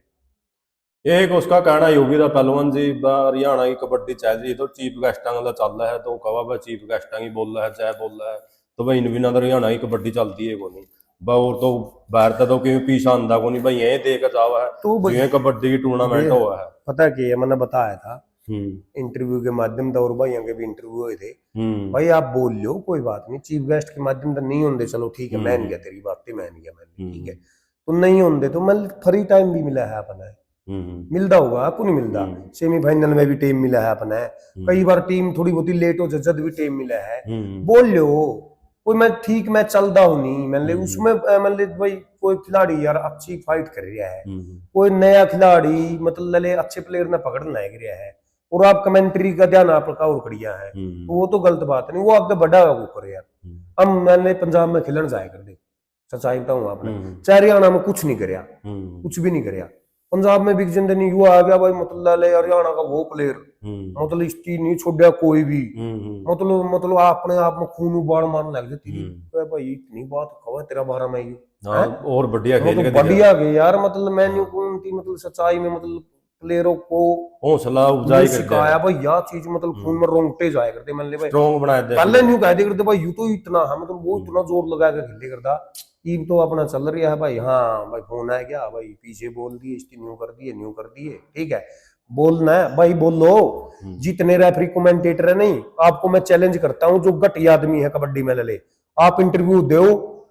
एक उसका कहना योगी था पहलवान जी हरियाणा की कबड्डी चल रही तो चीफ गेस्टा का चल रहा है तो कहा भाई चीफ गेस्टा की बोल रहा है चाहे बोल रहा है तो भाई इन बिना हरियाणा की कबड्डी चलती है कोई और तो बाहर तो क्यों पीछे आंदा को नहीं भाई यही देकर जावा है तो ये कबड्डी की टूर्नामेंट हुआ है। पता क्या मैंने बताया था इंटरव्यू के माध्यम से, और भाई के भी इंटरव्यू हुए थे। भाई आप बोल लो, कोई बात नहीं, चीफ गेस्ट के माध्यम से नहीं होंगे, चलो ठीक है, मान गया तेरी बात, मान गया मैंने, ठीक है। तो नहीं होंगे तो मैं फ्री टाइम भी मिला है अपना, मिलता होगा आपको, नहीं मिलता, सेमीफाइनल में भी टाइम मिला है अपना, कई बार टीम थोड़ी बहुत लेट हो जद भी टाइम मिला है, बोल लो। कोई मैं ठीक मैं चलता हूँ नहीं, मैंने उसमें मैंने भाई कोई खिलाड़ी यार अच्छी फाइट कर रहा है, कोई नया खिलाड़ी मतलब लले अच्छे प्लेयर ने पकड़ लग रहा है, और आप कमेंट्री का ध्यान आपका और करिया है, तो वो तो गलत बात नहीं, वो आगे बढ़ा वो करे यार। हम मैंने पंजाब में खिलन जाया कर दे, सच्चाई बताऊं आपने, चाहे हरियाणा में कुछ नहीं कराया, कुछ भी नहीं कराया, पंजाब में भी जिंदे नहीं हुआ आ गया भाई, मतलब हरियाणा का वो प्लेयर, मतलब इसकी नहीं छोड़ा कोई भी, मतलब अपने आप में खून उबाल मारने लग जाती है भाई, इतनी बात कहो तेरा बारा में और बढ़िया खेल के बढ़िया गए यार, मतलब मैंने मतलब सच्चाई में मतलब प्लेयरों को हौसला अफजाई सिखाया भाई, यह चीज मतलब खून में रोंगटे जाया करते, मैंने भाई स्ट्रांग बनाया दे, पहले न्यू कह दे करते भाई यू तो इतना है, मतलब वो इतना जोर लगा के खेले करता, टीम तो अपना चल रही है भाई, हाँ भाई फोन है क्या भाई, पीछे बोल दिए, इसकी न्यू कर दिए, ठीक है, बोलना है भाई बोलो। जितने रेफरी कमेंटेटर है नहीं, आपको मैं चैलेंज करता हूँ, जो घटिया आदमी है कबड्डी में ले, आप इंटरव्यू दो,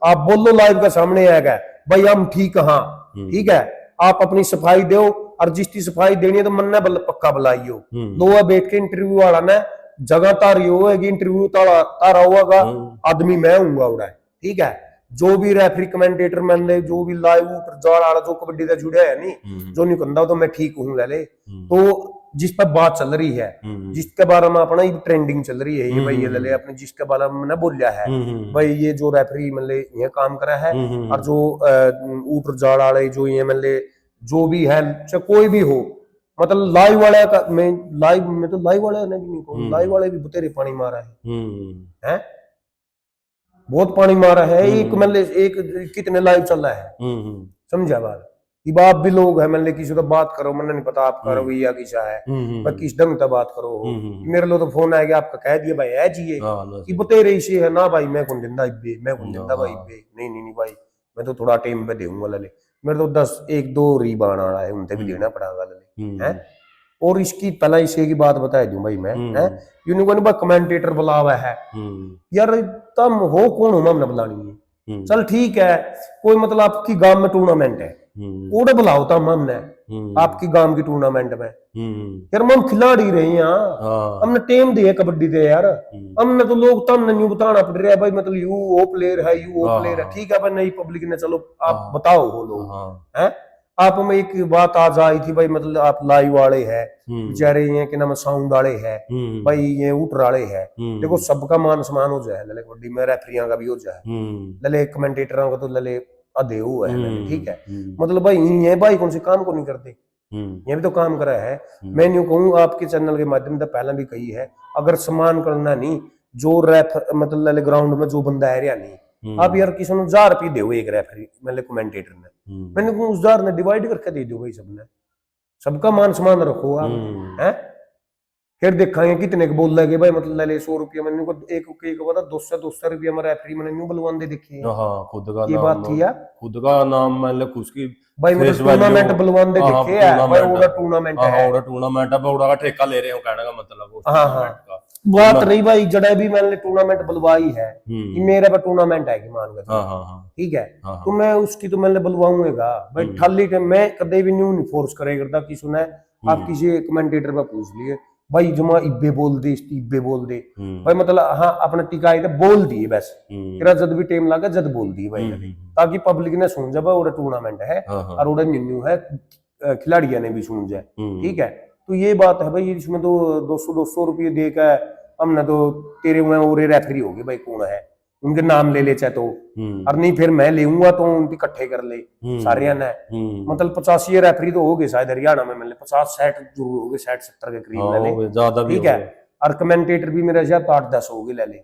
आप बोलो लाइव का सामने आएगा भाई हम ठीक, हाँ ठीक है, आप अपनी सफाई दो, और जिसकी सफाई देनी है तो मन बल पक्का बुलाइयो, दो बैठ के इंटरव्यू वाला ने जगह तारी होगी, इंटरव्यू तारा होगा, आदमी मैं हूँ उड़ा, ठीक है। जो भी रेफरी कमेंटेटर मान ले, जो भी लाइव वाला जो कबड्डी से जुड़े है नहीं, जो नहीं कहता तो मैं ठीक हूँ ले, तो जिस पर बात चल रही है, जिसके बारे में अपना ट्रेंडिंग चल रही है, ये भाई ये ले अपने जिसके बारे में मैंने बोलिया है भाई, ये जो रेफरी मतलब ये काम करा है, और जो ऊपर जाड़ वाले जो ये मतलब जो भी है, चाहे कोई भी हो, मतलब लाइव वाले का मैं तो लाइव वाले नहीं कहूँ, लाइव वाले भी बतेरे पानी मारा है, बहुत पानी मारा है, एक मतलब एक कितने लाइव चल रहा है, समझा बात, कि बाप भी लोग है, मतलब किसी तो बात करो, मैंने नहीं पता आपका रवैया किसा है, मैं किस ढंग से बात करो, मेरे लो तो फोन आ गया आपका, कह दिया भाई है जी कि बतेरे इसे है ना भाई, मैं कौन दिंदा इब्बे, मैं कौन दिंदा भाई इब्बे, नहीं भाई मैं तो थोड़ा टाइम पे दूंगा लले, मेरे तो 1-2 रीबान आ रहा है, उनसे भी लेना पड़ेगा लले है। और इसकी पहला इसे की बात बता दूं भाई मैं, यूनिकॉर्न बा कमेंटेटर बुलावा है यार, तुम हो कौन हो, हमने बुलानी है, चल ठीक है, कोई मतलब आपकी गांव में टूर्नामेंट है, ओडे बुलाओ तम हमने आपकी गांव की टूर्नामेंट में, यार हम खिलाड़ी रहे हैं, हमने टीम दी है कबड्डी दे यार, हमने तो लोग तमने न्यू बताना पड़ रहा है भाई, मतलब यू वो प्लेयर है, यू वो प्लेयर है, ठीक है भाई, नई पब्लिक ने चलो आप बताओ हो लोग हैं, आप में एक बात आज आई थी भाई, मतलब आप लाइव वाले है बेचारे, ये कि नाम साउंड वाले है भाई, ये ऊपर वाले है, देखो सबका मान सम्मान हो जाए लले, कबड्डी में रेफरियां का भी हो जाए लले, कमेंटेटरों का तो लले अधे हुआ है, ठीक है, मतलब भाई ये भाई कौन से काम को नहीं करते, ये भी तो काम करा है। मैं यूं कहूँ आपके चैनल के माध्यम से पहले भी कही है, अगर सम्मान करना नहीं, जो रेफर मतलब लले ग्राउंड में जो बंदा है नहीं, आप यार किसी ने 1000 रुपये दो एक रेफरी मतलब कमेंटेटर ने, मैंने उस 1000 ने डिवाइड करके दे दो भाई, सबने सबका मान सम्मान रखो आप, हैं फिर देखेंगे कितने के बोल लगे भाई, मतलब ले 100 रुपये मैंने को एक पता 200 रुपये में रेफरी मैंने न्यू बुलवान दे देखी, खुद का ये बात थी यार, खुद का नाम मतलब उसकी भाई मतलब टूर्नामेंट बुलवान दे देखे है भाई, ओड़ा टूर्नामेंट है, ओड़ा टूर्नामेंट है, ओड़ा का ठेका ले रहे हो कहने का मतलब, हाँ बात नहीं भाई, जड़े भी मैंने टूर्नामेंट बुलवाई है कि मेरे पे टूर्नामेंट है कि मान के, ठीक है, तो मैं उसकी तो मैंने बुलवाऊंगा भाई, खाली मैं कदे भी न्यू नहीं फोर्स करे करता कि सुना आप किसी कमेंटेटर पे पूछ लिए भाई, जमा इब्बे बोल दे, इब्बे बोल दे भाई, मतलब हाँ अपने टिकाई तो बोल दिए बस, तेरा जब भी टाइम लगा जब बोल दिए भाई, ताकि पब्लिक ने सुन जाए भाई टूर्नामेंट है और उड़ा न्यू है, खिलाड़ियों ने भी सुन जाए, ठीक है। तो ये बात है भाई, इसमें तो 200 रुपये देकर हमने तो तेरे हुए और रेफरी हो गए भाई, कौन है उनके नाम ले चाहे तो, और नहीं फिर मैं लेऊंगा तो उनकी इकट्ठे कर ले सारे ने, मतलब 85 रेफरी तो हो गए शायद हरियाणा में, मतलब 50-60 जरूर हो गए, 60-70 के करीब, ठीक है। और कमेंटेटर भी मेरे शायद 8-10 हो गए ले,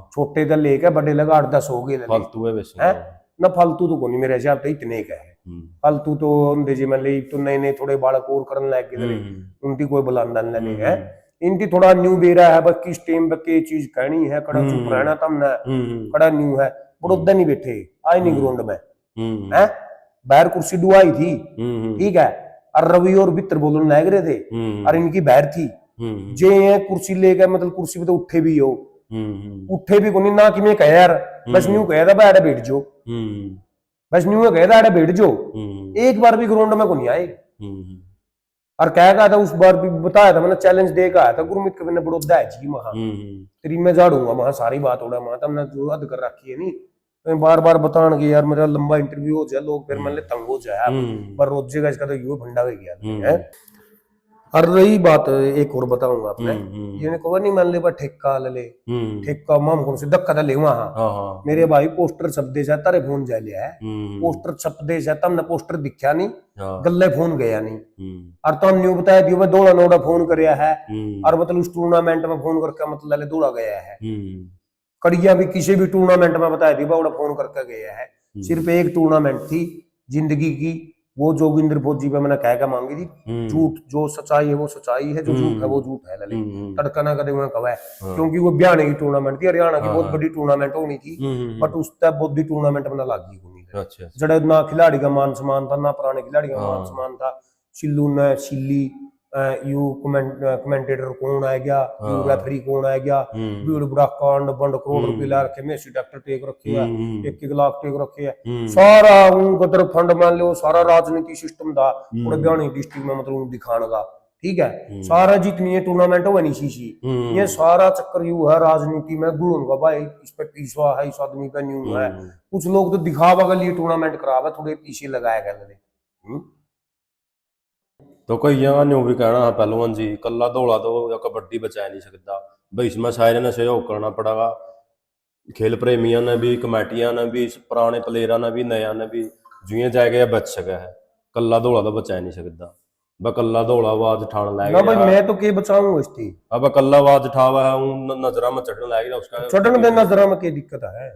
छोटे का लेके बड़े लगा 8-10 हो गए, फालतू है ना, फालतू तो कोई मेरे हिसाब से इतने का है, फालतू तो मतलब तो नए थोड़े बालक और करने लग गए, उनकी कोई बुलाना नहीं है, इनकी थोड़ा न्यू बेरा है बस, किस टाइम पे के चीज कहनी है, कड़ा चुप रहना तम ना, कड़ा न्यू है बड़ौदा नहीं बैठे आए नहीं ग्राउंड में, है बाहर कुर्सी डुआई थी, ठीक है, और रवि और बित्र बोलने लग रहे थे और इनकी बहर थी जे ये कुर्सी लेके मतलब कुर्सी पे तो उठे भी हो, उठे भी कोनी ना कि मैं कह यार बस न्यू कह था बैठ बैठ जो, बस न्यू कह था बैठ जो, एक बार भी ग्राउंड में को नहीं आए। और क्या कहा था उस बार भी बताया था मैंने, चैलेंज दे के आया था गुरमीत के मैंने बड़ौदा है जी वहां तेरी मैं झाड़ूंगा वहां सारी बात हो रहा वहां हमने जो हद कर रखी है नहीं, तो बार बार बताने के यार मेरा लंबा इंटरव्यू हो जाए लोग फिर मैंने तंग हो जाए पर रोजेगा इसका तो यू भंडा गया है। और रही बात एक और बताऊंगा आपने, ये कहो नहीं मान ले ठेका ले ठेका माम कौन से धक्का ले वहां मेरे भाई पोस्टर छप दे जाता रे फोन जा लिया है, पोस्टर छप दे जाता हमने पोस्टर दिखा नहीं गले फोन गया नहीं और तो हमने बताया दियो दौड़ा नौड़ा फोन करया है और मतलब उस टूर्नामेंट में फोन करके मतलब ले दौड़ा गया है, कड़िया भी किसी भी टूर्नामेंट में बताया दिया बड़ा फोन करके गया है। सिर्फ एक टूर्नामेंट थी जिंदगी की, वो जोगिंदर फौजी पे मैंने कह के मांगी थी, झूठ जो सच्चाई है वो सच्चाई है, जो झूठ है वो झूठ है ललित तड़का ना कदे कवा है क्योंकि वो बिहाने की टूर्नामेंट थी, हरियाणा की बहुत बड़ी टूर्नामेंट होनी थी बट उस तक बहुत बड़ी टूर्नामेंट में लागी नहीं जड़े ना खिलाड़ी का मान सम्मान था ना पुराने खिलाड़ी का मान सम्मान था। सिल्लू ने सिल्ली यू कमेंटेटर कौन आ गया, यू रेफरी कौन आ गया, भीड़ बुड़ा कांड बंड करोड़ रुपए ला रखे, मेसी डॉक्टर टेक रखे है, 1-1 लाख टेक रखे है, सारा गदर फंड मान लो सारा राजनीति सिस्टम था पूरे बयानी डिस्ट्रिक्ट में मतलब दिखाने का, ठीक है सारा जितनी ये टूर्नामेंट हो नहीं सी ये सारा चक्कर यू है राजनीति में गुड़ उनका भाई इस पे पीछवा है इस आदमी पे न्यू है, कुछ लोग तो दिखावा के लिए टूर्नामेंट करावा थोड़े पीछे लगाया गया। तो कोई यहाँ न्यू भी कहना है पहलवान जी कल्ला दौड़ा तो या कबड्डी बचा नहीं सकता भाई, इसमें सारे ने सहयोग करना पड़ेगा, खेल प्रेमियों ने भी कमेटियां ने भी पुराने प्लेयरों ने भी नया ने भी जुए जाएगा बच सका है, कल्ला दौड़ा तो बचा नहीं सकता ब कल्ला दौड़ा आवाज ठाण लाएगा ना भाई मैं तो के बचाऊंगा इसकी अब कल्ला आवाज ठावा है नजरा में चढ़ने लाएगा उसका चढ़न दे नजरा में क्या दिक्कत है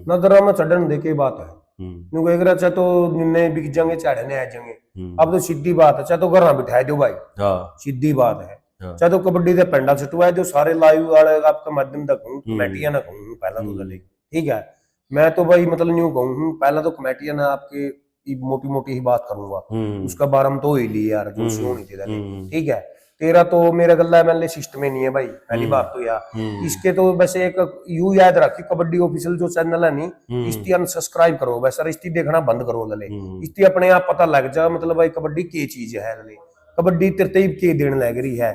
नजरा में चढ़न दे के बात है चाहे तो निन्ने बिक जाएंगे चाहे आ जाएंगे, अब तो सीधी बात है चाहे तो घर बिठा दो भाई सीधी बात है, चाहे तो कबड्डी के पेंडा छटवाए जो सारे लाइव वाले आपके माध्यम तक कहूँ कमेटियां ना कहूँ पहला तो गले ठीक है, मैं तो भाई मतलब न्यू कहूँ पहला तो कमेटियां ना आपके मोटी मोटी ही बात करूंगा उसका बारम तो ही ली यार जो होनी थी ठीक है, तेरा तो मेरा गल्ला एमएलए सिस्टम में नहीं है भाई पहली बात तो यार इसके तो वैसे एक यू याद रखी कबड्डी ऑफिशियल जो चैनल है नहीं इसकी अनसब्सक्राइब करो वैसा इसकी देखना बंद करो लले इसकी अपने आप पता लग जा मतलब भाई कबड्डी की चीज है लले कबड्डी तरतीब के देने लग रही है।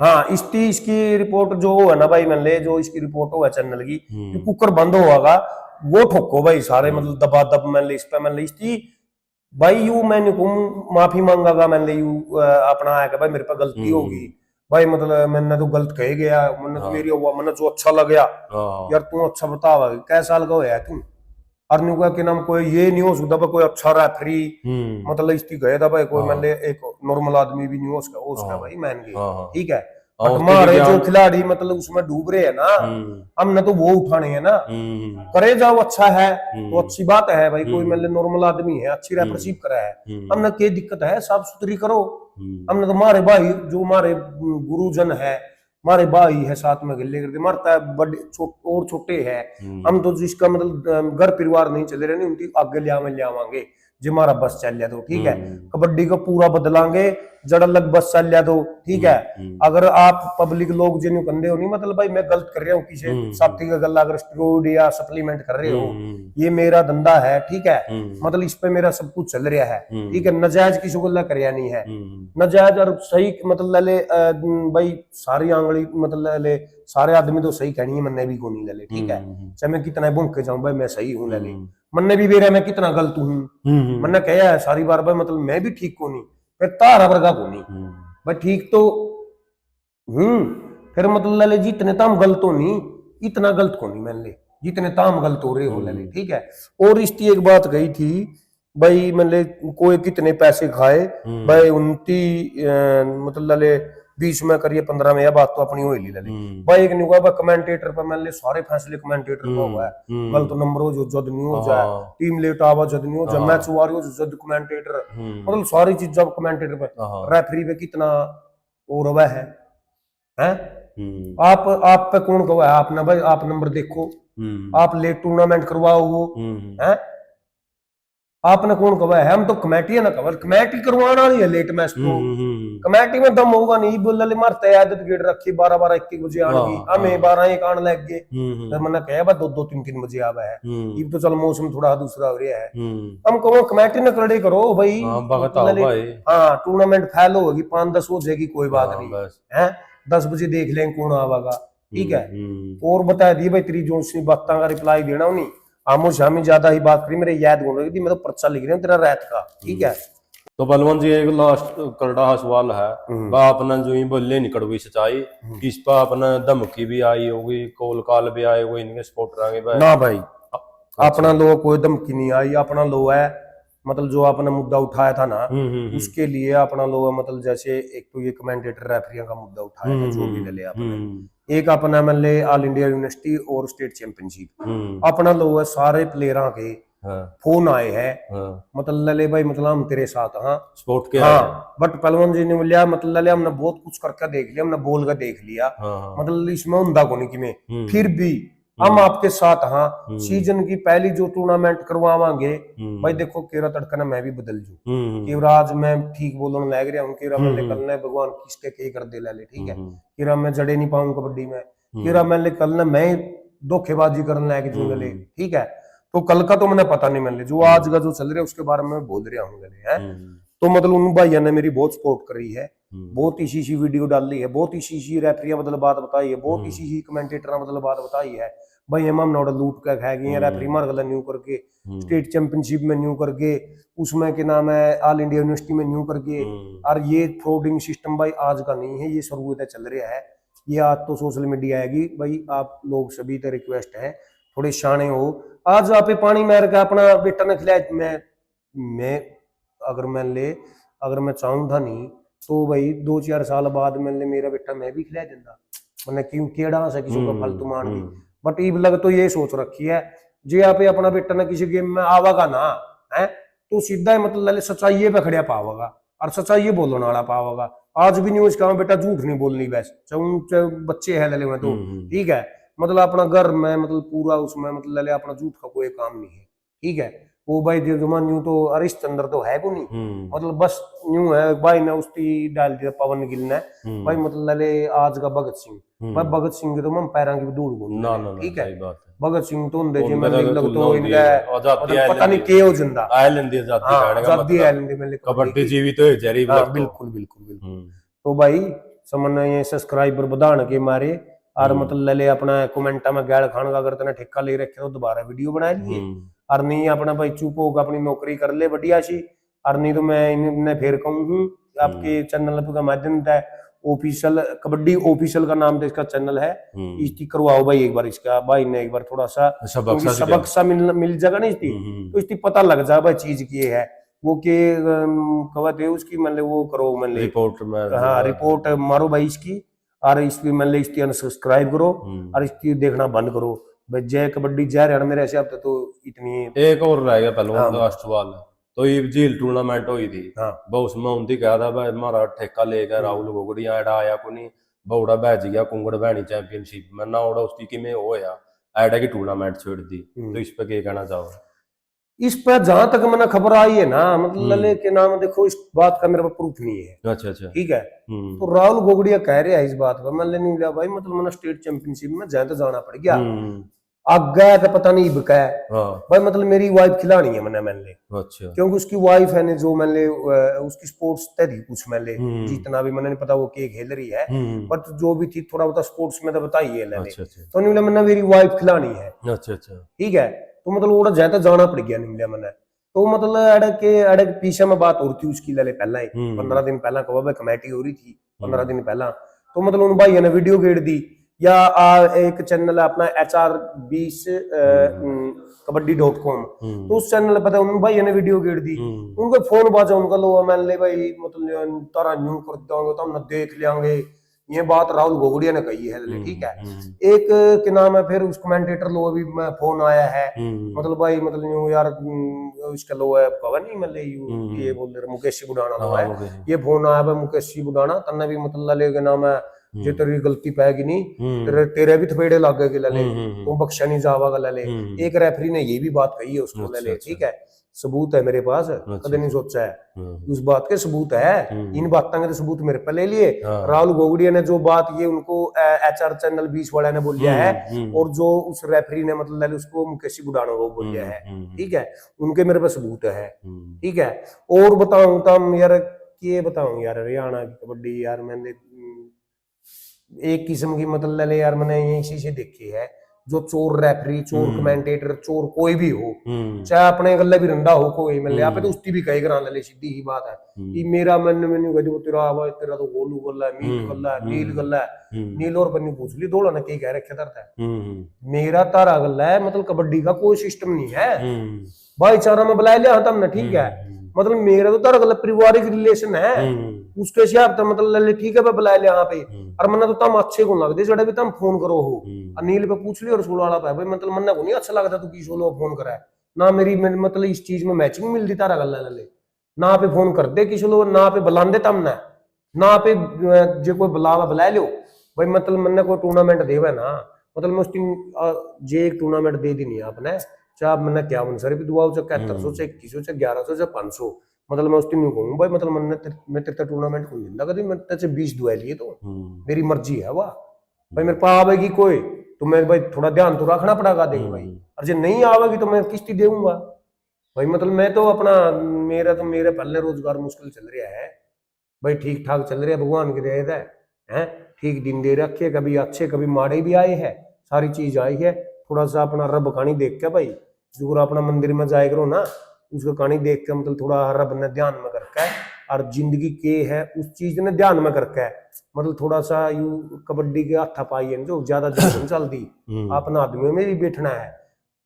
हाँ इसकी रिपोर्ट जो है ना भाई मान ले जो इसकी रिपोर्ट हो चैनल की कुकर बंद होगा वो ठोको भाई सारे मतलब दबा दब मान ले इस पे मान ले इसकी भाई यू मैंने माफी मांगा मैंने यू अपना आया भाई मेरे पे गलती होगी भाई मतलब मैंने तो गलत कह गया मैंने तो मेरी हुआ मैंने जो अच्छा लग गया यार तू अच्छा बतावा कै साल का होया तू और न्यू का नाम कोई ये नहीं हो सकता कोई अच्छा रेफरी मतलब इसकी गया था भाई कोई मान ले एक नॉर्मल आदमी भी नहीं हो उसका भाई मान गए ठीक है हमारे जो खिलाड़ी मतलब उसमें डूब रहे हैं ना हमने तो वो उठाने हैं ना करे जाओ अच्छा है तो अच्छी बात है भाई कोई मतलब नॉर्मल आदमी है अच्छी रेफरशिप करा है हमने क्या दिक्कत है साफ सुथरी करो हमने तो हमारे भाई जो हमारे गुरुजन है हमारे भाई है साथ में गले करके मरता है बड़े और छोटे है हम तो जिसका मतलब घर परिवार नहीं चले रहे उनकी आगे ले आवांगे जो हमारा बस चल लिया तो ठीक है कबड्डी को पूरा बदलांगे जड़ अलग बस चल लिया तो ठीक है। अगर आप पब्लिक लोग जिन्हें कंधे हो नहीं मतलब भाई मैं गलत कर रहा हूँ किसी साथी का गला अगर स्टेरॉइड या सप्लीमेंट कर रहे हो ये मेरा धंधा है ठीक है मतलब इस पे मेरा सब कुछ चल रहा है ठीक है नजायज किसी को गला कर नहीं है नजायज और सही मतलब ले भाई सारी आंगली मतलब ले सारे आदमी तो सही कहनी है मन्ने भी को नहीं ले ठीक है चाहे मैं कितना भूख जाऊं भाई मैं सही हूँ ले मन्ने भी बेरा मैं कितना गलत हूँ मन्ने कहा है सारी बार भाई मतलब मैं भी ठीक को नहीं फिर तारा वर्गा को नहीं भाई ठीक तो फिर मतलब ले जितने ताम गलत हो नहीं इतना गलत को नहीं मान ले जितने ताम गलत हो रहे हो ले ठीक है। और इसकी एक बात गई थी भाई मान ले कोई कितने पैसे खाए भाई 29 मतलब ले 20 में करिए 15 में यह बात तो अपनी हो ही ले भाई एक नहीं हुआ कमेंटेटर पर मान ले सारे फैसले कमेंटेटर में हुआ है गलत नंबर हो जो जद नहीं हो जाए टीम लेट आवा जद नहीं हो जाए मैच हुआ हो जो जद कमेंटेटर मतलब सारी चीज जब कमेंटेटर पे रेफरी पे कितना और हुआ है आप पे कौन कहा है आपने भाई आप नंबर देखो आप लेट टूर्नामेंट करवाओ वो है आपने कौन कहा है, हम तो कमेटी है ना कवर, कमेटी करवाना नहीं है लेट मैच तो, कमेटी में दम होगा नहीं, बोल ले मारते आदत गेट रखी 12 1 बजे आने की, हमें 12 1 आने लग गए, फिर मैंने कहा बा 2 2 3 3 बजे आवा है, ये तो चल मौसम थोड़ा दूसरा हो रहा है, हम कहो कमेटी ने करड़े करो भाई, हाँ टूर्नामेंट फैल होगी 5 10 हो जाएगी कोई बात नहीं है, 10 बजे देख लेंगे कौन आवागा, ठीक है। और बता दी भाई तेरी जो सी बातों का रिप्लाई देना नहीं, आमो शामी ज्यादा ही बात करी, मेरे याद हो रही थी, मैं तो पर्चा लिख रहा हूँ तेरा रात का, ठीक है। तो बलवंत जी एक लास्ट करड़ा सवाल है, आपने जो ही बोले नहीं कड़वी सच्चाई, इस पर अपना धमकी भी आई होगी, कॉल काल भी आए होगी इनके सपोर्टर आगे ना भाई अपना लो कोई धमकी नहीं आई, अपना लो है मतलब जो आपने मुद्दा उठाया था ना उसके लिए अपना लो है, मतलब जैसे एक तो ये कमेंटेटर रेफरियों का मुद्दा उठाया था जो भी ले आपने, एक अपना मान ले ऑल इंडिया यूनिवर्सिटी और स्टेट चैंपियनशिप, अपना लो है सारे प्लेयरों के फोन आए हैं, मतलब लले भाई मतलब हम तेरे साथ हाँ स्पोर्ट के, हाँ बट पहलवान जी ने बोलिया मतलब लले हमने बहुत कुछ करके देख लिया, हमने बोल कर देख लिया, मतलब इसमें उंदा को नहीं कि मैं फिर भी हम आपके साथ हाँ, सीजन की पहली जो टूर्नामेंट करवावांगे भाई, देखो केरा तड़कना मैं भी बदल जू, केरा आज मैं ठीक बोलने लग रहा हूँ, केरा मैं निकलना है भगवान किसके के कर दे ले, ठीक है, केरा मैं जड़े नहीं पाऊं कबड्डी में, केरा मैं निकलना मैं धोखेबाजी करने लग जूंगा ले, ठीक है। तो कल का तो मैंने पता नहीं मिल जो आज का जो चल रहा है उसके बारे में बोल रहा हूँ है, तो मतलब उन भाइयों ने मेरी बहुत सपोर्ट करी है, बहुत इसी वीडियो डाली है, बहुत इसी रेफरिया मतलब बात बताई है, बहुत इसी कमेंटेटर मतलब बात बताई है भाई, हम नोड़ा लूट कर खा गए रेफरी मार गला न्यू करके, स्टेट चैंपियनशिप में न्यू करके, उसमें के नाम है ऑल इंडिया यूनिवर्सिटी में न्यू करके, और ये फ्रॉडिंग सिस्टम भाई आज का नहीं है, ये शुरू चल रहा है, ये आज तो सोशल मीडिया आएगी भाई, आप लोग सभी तो रिक्वेस्ट है थोड़े शाने हो, आज आप पानी मार के अपना बेटा ने खिलाया, मैं अगर मैं चाहूँ था नहीं तो भाई 2 4 साल बाद मैंने मेरा बेटा मैं भी खिला देता, मैंने क्यों केड़ा से किसी को फालतू मार दी, बट ईब लग तो ये सोच रखी है जे आप अपना बेटा ना किसी गेम में आवागा ना है तो सीधा मतलब सच्चाई पे खड़िया पावागा और सच्चाई बोलने वाला पावागा, आज भी न्यूज का बेटा झूठ नहीं बोलनी, वैसे चाहे बच्चे है लले में तो ठीक है, मतलब अपना घर में मतलब पूरा उसमें मतलब लले अपना झूठ का कोई काम नहीं है, ठीक है। वो भाई जमान यूं तो अरिश चंद्र तो है को नहीं, मतलब बस यूं है भाई ने उसकी डाल दिया पवन गिल ने भाई, मतलब लले आज का भगत सिंह, भाई भगत सिंह के तो हम पैरों की भी दूर घूम, ठीक है, भगत सिंह तो तो इनका पता नहीं के हो जिंदा कबड्डी जीवित हो जरी, बिल्कुल बिल्कुल बिल्कुल। तो भाई समझना ये सब्सक्राइबर बढ़ाने के मारे और मतलब लले अपना कमेंटा में गैर खान का अगर तेने ठेका ले रखे तो दोबारा वीडियो बना लिए, और नहीं अपना भाई चुप होकर अपनी नौकरी कर ले बढ़िया सी, और नहीं तो मैं इन्हें फिर कहूँ आपके चैनल का माध्यम है ऑफिशियल कबड्डी ऑफिशियल का नाम इसका चैनल है, इसकी करवाओ भाई एक बार, इसका भाई ने एक बार थोड़ा सा सबक सा मिल जाएगा ना इसकी, तो इसकी पता लग जाए भाई चीज की है वो के कवत है उसकी, मतलब वो करो मतलब रिपोर्ट में, हाँ रिपोर्ट मारो भाई इसकी, और इसकी मतलब इसकी अनसब्सक्राइब करो और इसकी देखना बंद करो भाई, जय कबड्डी जय हरियाणा मेरे हिसाब से तो इतनी। एक और रह गया पहलवान लास्ट वाला, तो ये झील टूर्नामेंट हुई थी, वो उसमें उनकी कहा था भाई हमारा ठेका लेकर राहुल गोगड़िया एडा आया को नहीं बौड़ा बैज गया कुंगड़ बहनी चैंपियनशिप में ना ओड़ा उसकी कि में होया एडा की टूर्नामेंट छोड़ दी, तो इस पे क्या कहना चाहो? इस पर जहां तक मैंने खबर आई है ना मतलब लले के नाम देखो इस बात का मेरे पास प्रूफ नहीं है, अच्छा ठीक है, तो राहुल गोगड़िया कह रहे हैं इस बात पर, मैंने नहीं लिया भाई मतलब मैंने स्टेट चैंपियनशिप में जाए तो जाना पड़ गया, आगे तो पता नहीं बिका है भाई, मतलब मेरी वाइफ खिलानी है मैंने अच्छा, क्योंकि उसकी वाइफ है ने जो मैंने उसकी स्पोर्ट्स तरी कुछ मैंने जितना भी मैंने नहीं पता वो के खेल रही है, बट जो भी थी थोड़ा बहुत स्पोर्ट्स में तो बताई है तो नहीं मैंने मेरी वाइफ खिलानी है, अच्छा ठीक है, तो मतलब वो जाता जाना पड़ गया नहीं मैंने, तो मतलब अड़क पीछे में बात हो रही थी उसकी लले पहला ही 15 दिन पहला कब कमेटी हो रही थी 15 दिन पहला, तो मतलब उन भाइयों ने वीडियो गेड़ दी या एक चैनल है अपना HR20 कबड्डी.com, तो उस चैनल पता है उन भाई ने वीडियो गेड़ दी, उनका फोन बाजा उनका लो मैंने ले भाई मतलब तारा न्यू कर दोगे तो हम देख लेंगे, ये बात राहुल गोगड़िया ने कही है, ठीक है। एक के नाम है फिर उस कमेंटेटर लो अभी फोन आया है मतलब भाई मतलब यार इसका लो है कवर नहीं मतलब ये बोल रहे मुकेश बुढ़ाना लो है, ये फोन आया भाई मुकेश बुढ़ाना तन्ने भी मतलब ले के नाम है जे तेरी गलती पैगी नहीं तेरे भी थपेड़े लागे लले तो बख्शा नहीं जावागा लले, एक रेफरी ने ये भी बात कही है उसको लले, ठीक है। सबूत है मेरे पास, कदे नहीं सोचा है उस बात के सबूत है। इन बातों के सबूत मेरे पे ले लिए। राहुल गोगड़िया ने जो बात ये उनको HR चैनल 20 वाला ने बोलिया है, और जो उस रेफरी ने मतलब उसको मुकेशी बुढ़ाना को बोलिया है, ठीक है, उनके मेरे पे सबूत है, ठीक है। और बताऊं तम यार, ये बताऊं यार, हरियाणा की कबड्डी यार मैंने एक किस्म की मतलब यार मैंने यही चीजें देखी है, जो चोर रेफरी, चोर कमेंटेटर, चोर कोई भी हो, चाहे अपने गले भी रंडा हो कोई, मतलब यहाँ पे तो उसकी भी कई करा ले, सीधी ही बात है कि मेरा मन मेन्यू कह तेरा आवाज, तेरा तो गोलू गल्ला है, मीट गल्ला है, नील गल्ला है, नील और बन्नी पूछ ली दौड़ा ने कई कह रखे था, मेरा तारा गल्ला है, मतलब कबड्डी का कोई सिस्टम नहीं है, भाईचारा में बुला लिया तुमने, ठीक है, मतलब मेरा तो तारा गल्ला पारिवारिक रिलेशन है, उसके हिसाब से मतलब ठीक है बुला लिया यहाँ पे, और मन्ना तो तम अच्छे को लगते जड़े भी तम फोन करो हो, अनिल पे पूछ लियो रसूल वाला पे भाई, मतलब मन्ना को नहीं अच्छा लगता तू की सोलो फोन करा है ना, मेरी मतलब इस चीज में मैचिंग मिलती तारा गल्ला ले ना पे फोन कर दे किसी लोग ना पे बुलांदे तम ना पे जो कोई बुलावा बुला लो भाई, मतलब मन्ने कोई टूर्नामेंट देवे ना, मतलब मैं उस दिन जे एक टूर्नामेंट दे दी नहीं आपने, चाहे आप मैंने क्या सर भी दुआ चाहे 7100 से 2100 से 1100 से 500, मतलब मैं उस दिन कहूँ भाई, मतलब मैं तेरे टूर्नामेंट को नहीं लगा, मैं तेरे 20 दुआ लिए तो मेरी मर्जी है वाह भाई, मेरे पास आवेगी कोई तो मैं भाई थोड़ा ध्यान तो रखना पड़ेगा देंगे भाई, और जो नहीं आवेगी तो मैं किस्ती देऊंगा भाई, मतलब मैं तो अपना मेरे पहले रोजगार मुश्किल चल रहा है भाई, ठीक ठाक चल रहा है, भगवान की दया है, ठीक दिन दे रखे, कभी अच्छे कभी माड़े भी आए हैं, सारी चीज आई है, थोड़ा सा अपना रब कहानी देख के भाई, जो अपना मंदिर में जाए करो ना, उसका कहानी देख के मतलब थोड़ा रब ने ध्यान में करके और जिंदगी के है उस चीज ने ध्यान में करके, मतलब थोड़ा सा यू कबड्डी के हाथा पाई है जो ज्यादा दिन चलती, अपना आदमी में भी बैठना है,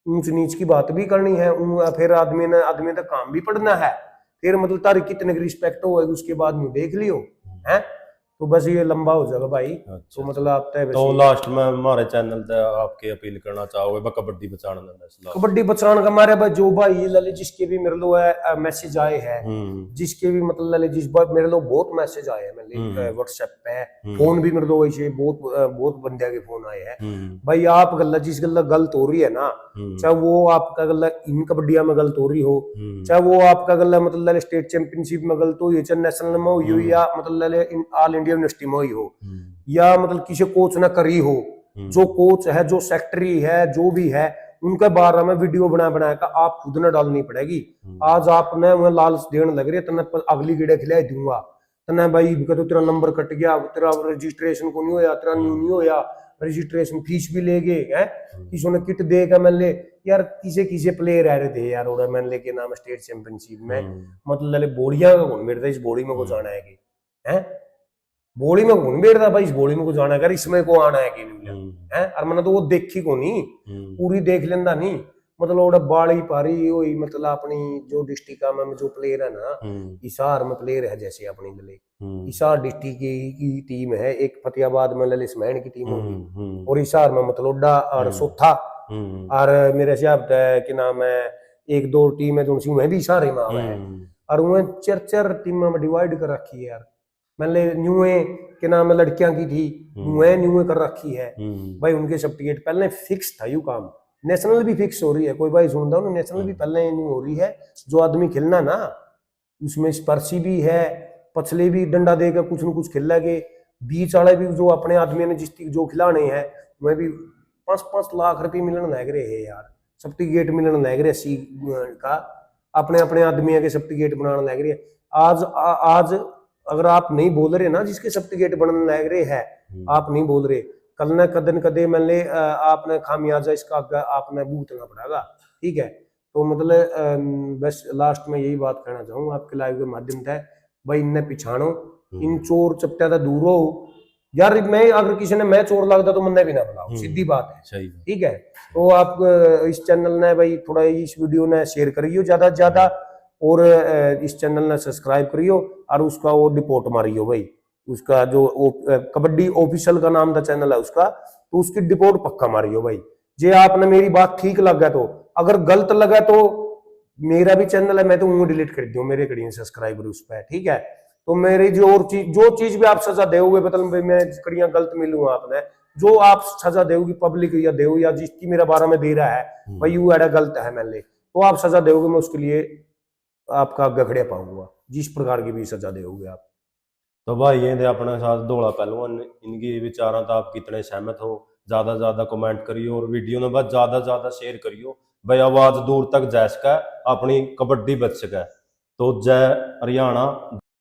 ऊंच नीच की बात भी करनी है, फिर आदमी तक काम भी पढ़ना है, फिर मतलब तारी कितने की रिस्पेक्ट हो उसके बाद में देख लियो है, तो बस ये लंबा हो जाएगा भाई। अच्छा, तो मतलब आप तो लास्ट में हमारे चैनल पे आपके अपील करना चाहोगे बा कबड्डी बचाने में, कबड्डी बचाने का हमारे भाई जो भाई लले जिसके भी मेरे लो है मैसेज आए हैं, जिसके भी मतलब लले जिस बार मेरे लो बहुत मैसेज आए हैं, मेरे व्हाट्सएप पे फोन भी मेरे लो ऐसे बहुत बंदे के फोन आए हैं भाई, आप गल्ला जिस गल्ला गलत हो रही है ना, चाहे वो आपका गल्ला इन कबड्डिया में गलत हो रही हो, चाहे वो आपका गल्ला मतलब स्टेट चैंपियनशिप में गलत हो, चाहे नेशनल में हो, या मतलब ऑल इंडिया यूनिवर्सिटी में हो, या मतलब किसी कोच ने करी हो, जो कोच है, जो सेक्रेटरी है, जो भी है, उनके बारे में वीडियो बना का आप खुद ने डालनी पड़ेगी। आज आपने वह लालच देने लग रही है, तने अगली गिड़े खिला दूंगा, तने भाई तो तेरा नंबर कट गया, तेरा रजिस्ट्रेशन को नहीं होया, तेरा नहीं होया, रजिस्ट्रेशन फीस भी ले गए है, किसी ने किट देगा, मैंने ले यार किसे प्लेयर आ रहे थे यार, और मैंने लेके नाम स्टेट चैंपियनशिप में, मतलब बोड़िया का कौन मेरे इस बोड़ी में को जाना है, बोली में कौन बैठता भाई, इस बोली में को जाना कर, इसमें को आना है कि नहीं है, और मैंने तो वो देखी को नहीं पूरी देख लेंदा नहीं, मतलब वो बाड़ी पारी वही, मतलब अपनी जो डिस्ट्रिक्ट में जो प्लेयर है ना, हिसार में प्लेयर है, जैसे अपनी लले हिसार डिस्ट्रिक्ट की टीम है, एक फतेहाबाद में लले स्मैन की टीम होगी, और हिसार में मतलोडा और सोथा, और मेरे से क्या नाम है, एक दो टीम है जो मैं भी हिसार में आवा है, और उन्हें चार टीम में डिवाइड कर रखी है यार, मतलब न्यूए के नाम है लड़कियां की थी, न्यूए कर रखी है भाई, उनके सर्टिफिकेट पहले फिक्स था, यू काम नेशनल भी फिक्स हो रही है, कोई भाई सुनता हूँ नेशनल भी पहले न्यू हो रही है, जो आदमी खेलना ना उसमें स्पर्शी भी है, पछले भी डंडा देकर कुछ न कुछ खेल लगे, बीच वाले भी जो अपने आदमी ने जिस जो खिलाने हैं वह भी 5-5 लाख रुपये मिलने लग रहे है यार, सर्टिफिकेट मिलने लग रहे सी का, अपने अपने आदमी के सर्टिफिकेट बनाने लग रही है। आज अगर आप नहीं बोल रहे ना, जिसके सर्टिफिकेट बनने लग रहे हैं, आप नहीं बोल रहे, कल न कदन कदे मान ले आपने खामियाजा इसका आपने भुगतना पड़ेगा, ठीक है। तो मतलब बस लास्ट में यही बात कहना चाहूंगा आपके लाइव के माध्यम से, भाई इन्हें पिछाड़ो, इन चोर चपटा था दूर हो यार, मैं अगर किसी ने मैं चोर लगता तो मैंने भी ना बुलाओ, सीधी बात है, ठीक है। तो आप इस चैनल ने भाई थोड़ा इस वीडियो ने शेयर करियो ज्यादा से ज्यादा, और इस चैनल ने सब्सक्राइब करियो, और उसका वो रिपोर्ट मारियो भाई, उसका जो कबड्डी ऑफिशियल का नाम था चैनल है उसका, तो उसकी रिपोर्ट पक्का मारियो भाई, जे आपने मेरी बात ठीक लगा, तो अगर गलत लगा तो मेरा भी चैनल है, मैं तो वो डिलीट कर दूं, मेरे कड़ियां सब्सक्राइबर उस पर, ठीक है। तो मेरी जो चीज भी आप सजा दोगे, मतलब भाई मैं कड़ियां गलत मिलूंगा आपने, जो आप सजा दोगी पब्लिक या दे, या जिसकी मेरा बारे में दे रहा है भाई, यू एडा गलत है, मैंने तो आप सजा दोगे, मैं उसके लिए आपका गखड़िया पाऊंगा, जिस प्रकार की भी सजा दोगे आप। तो भाई ये थे अपने साथ धौला पहलवान, इनकी विचारों तो आप कितने सहमत हो, ज्यादा ज्यादा कमेंट करियो और वीडियो ने बस ज्यादा ज्यादा शेयर करियो भाई, आवाज दूर तक जा सके, अपनी कबड्डी बच सके। तो जय हरियाणा।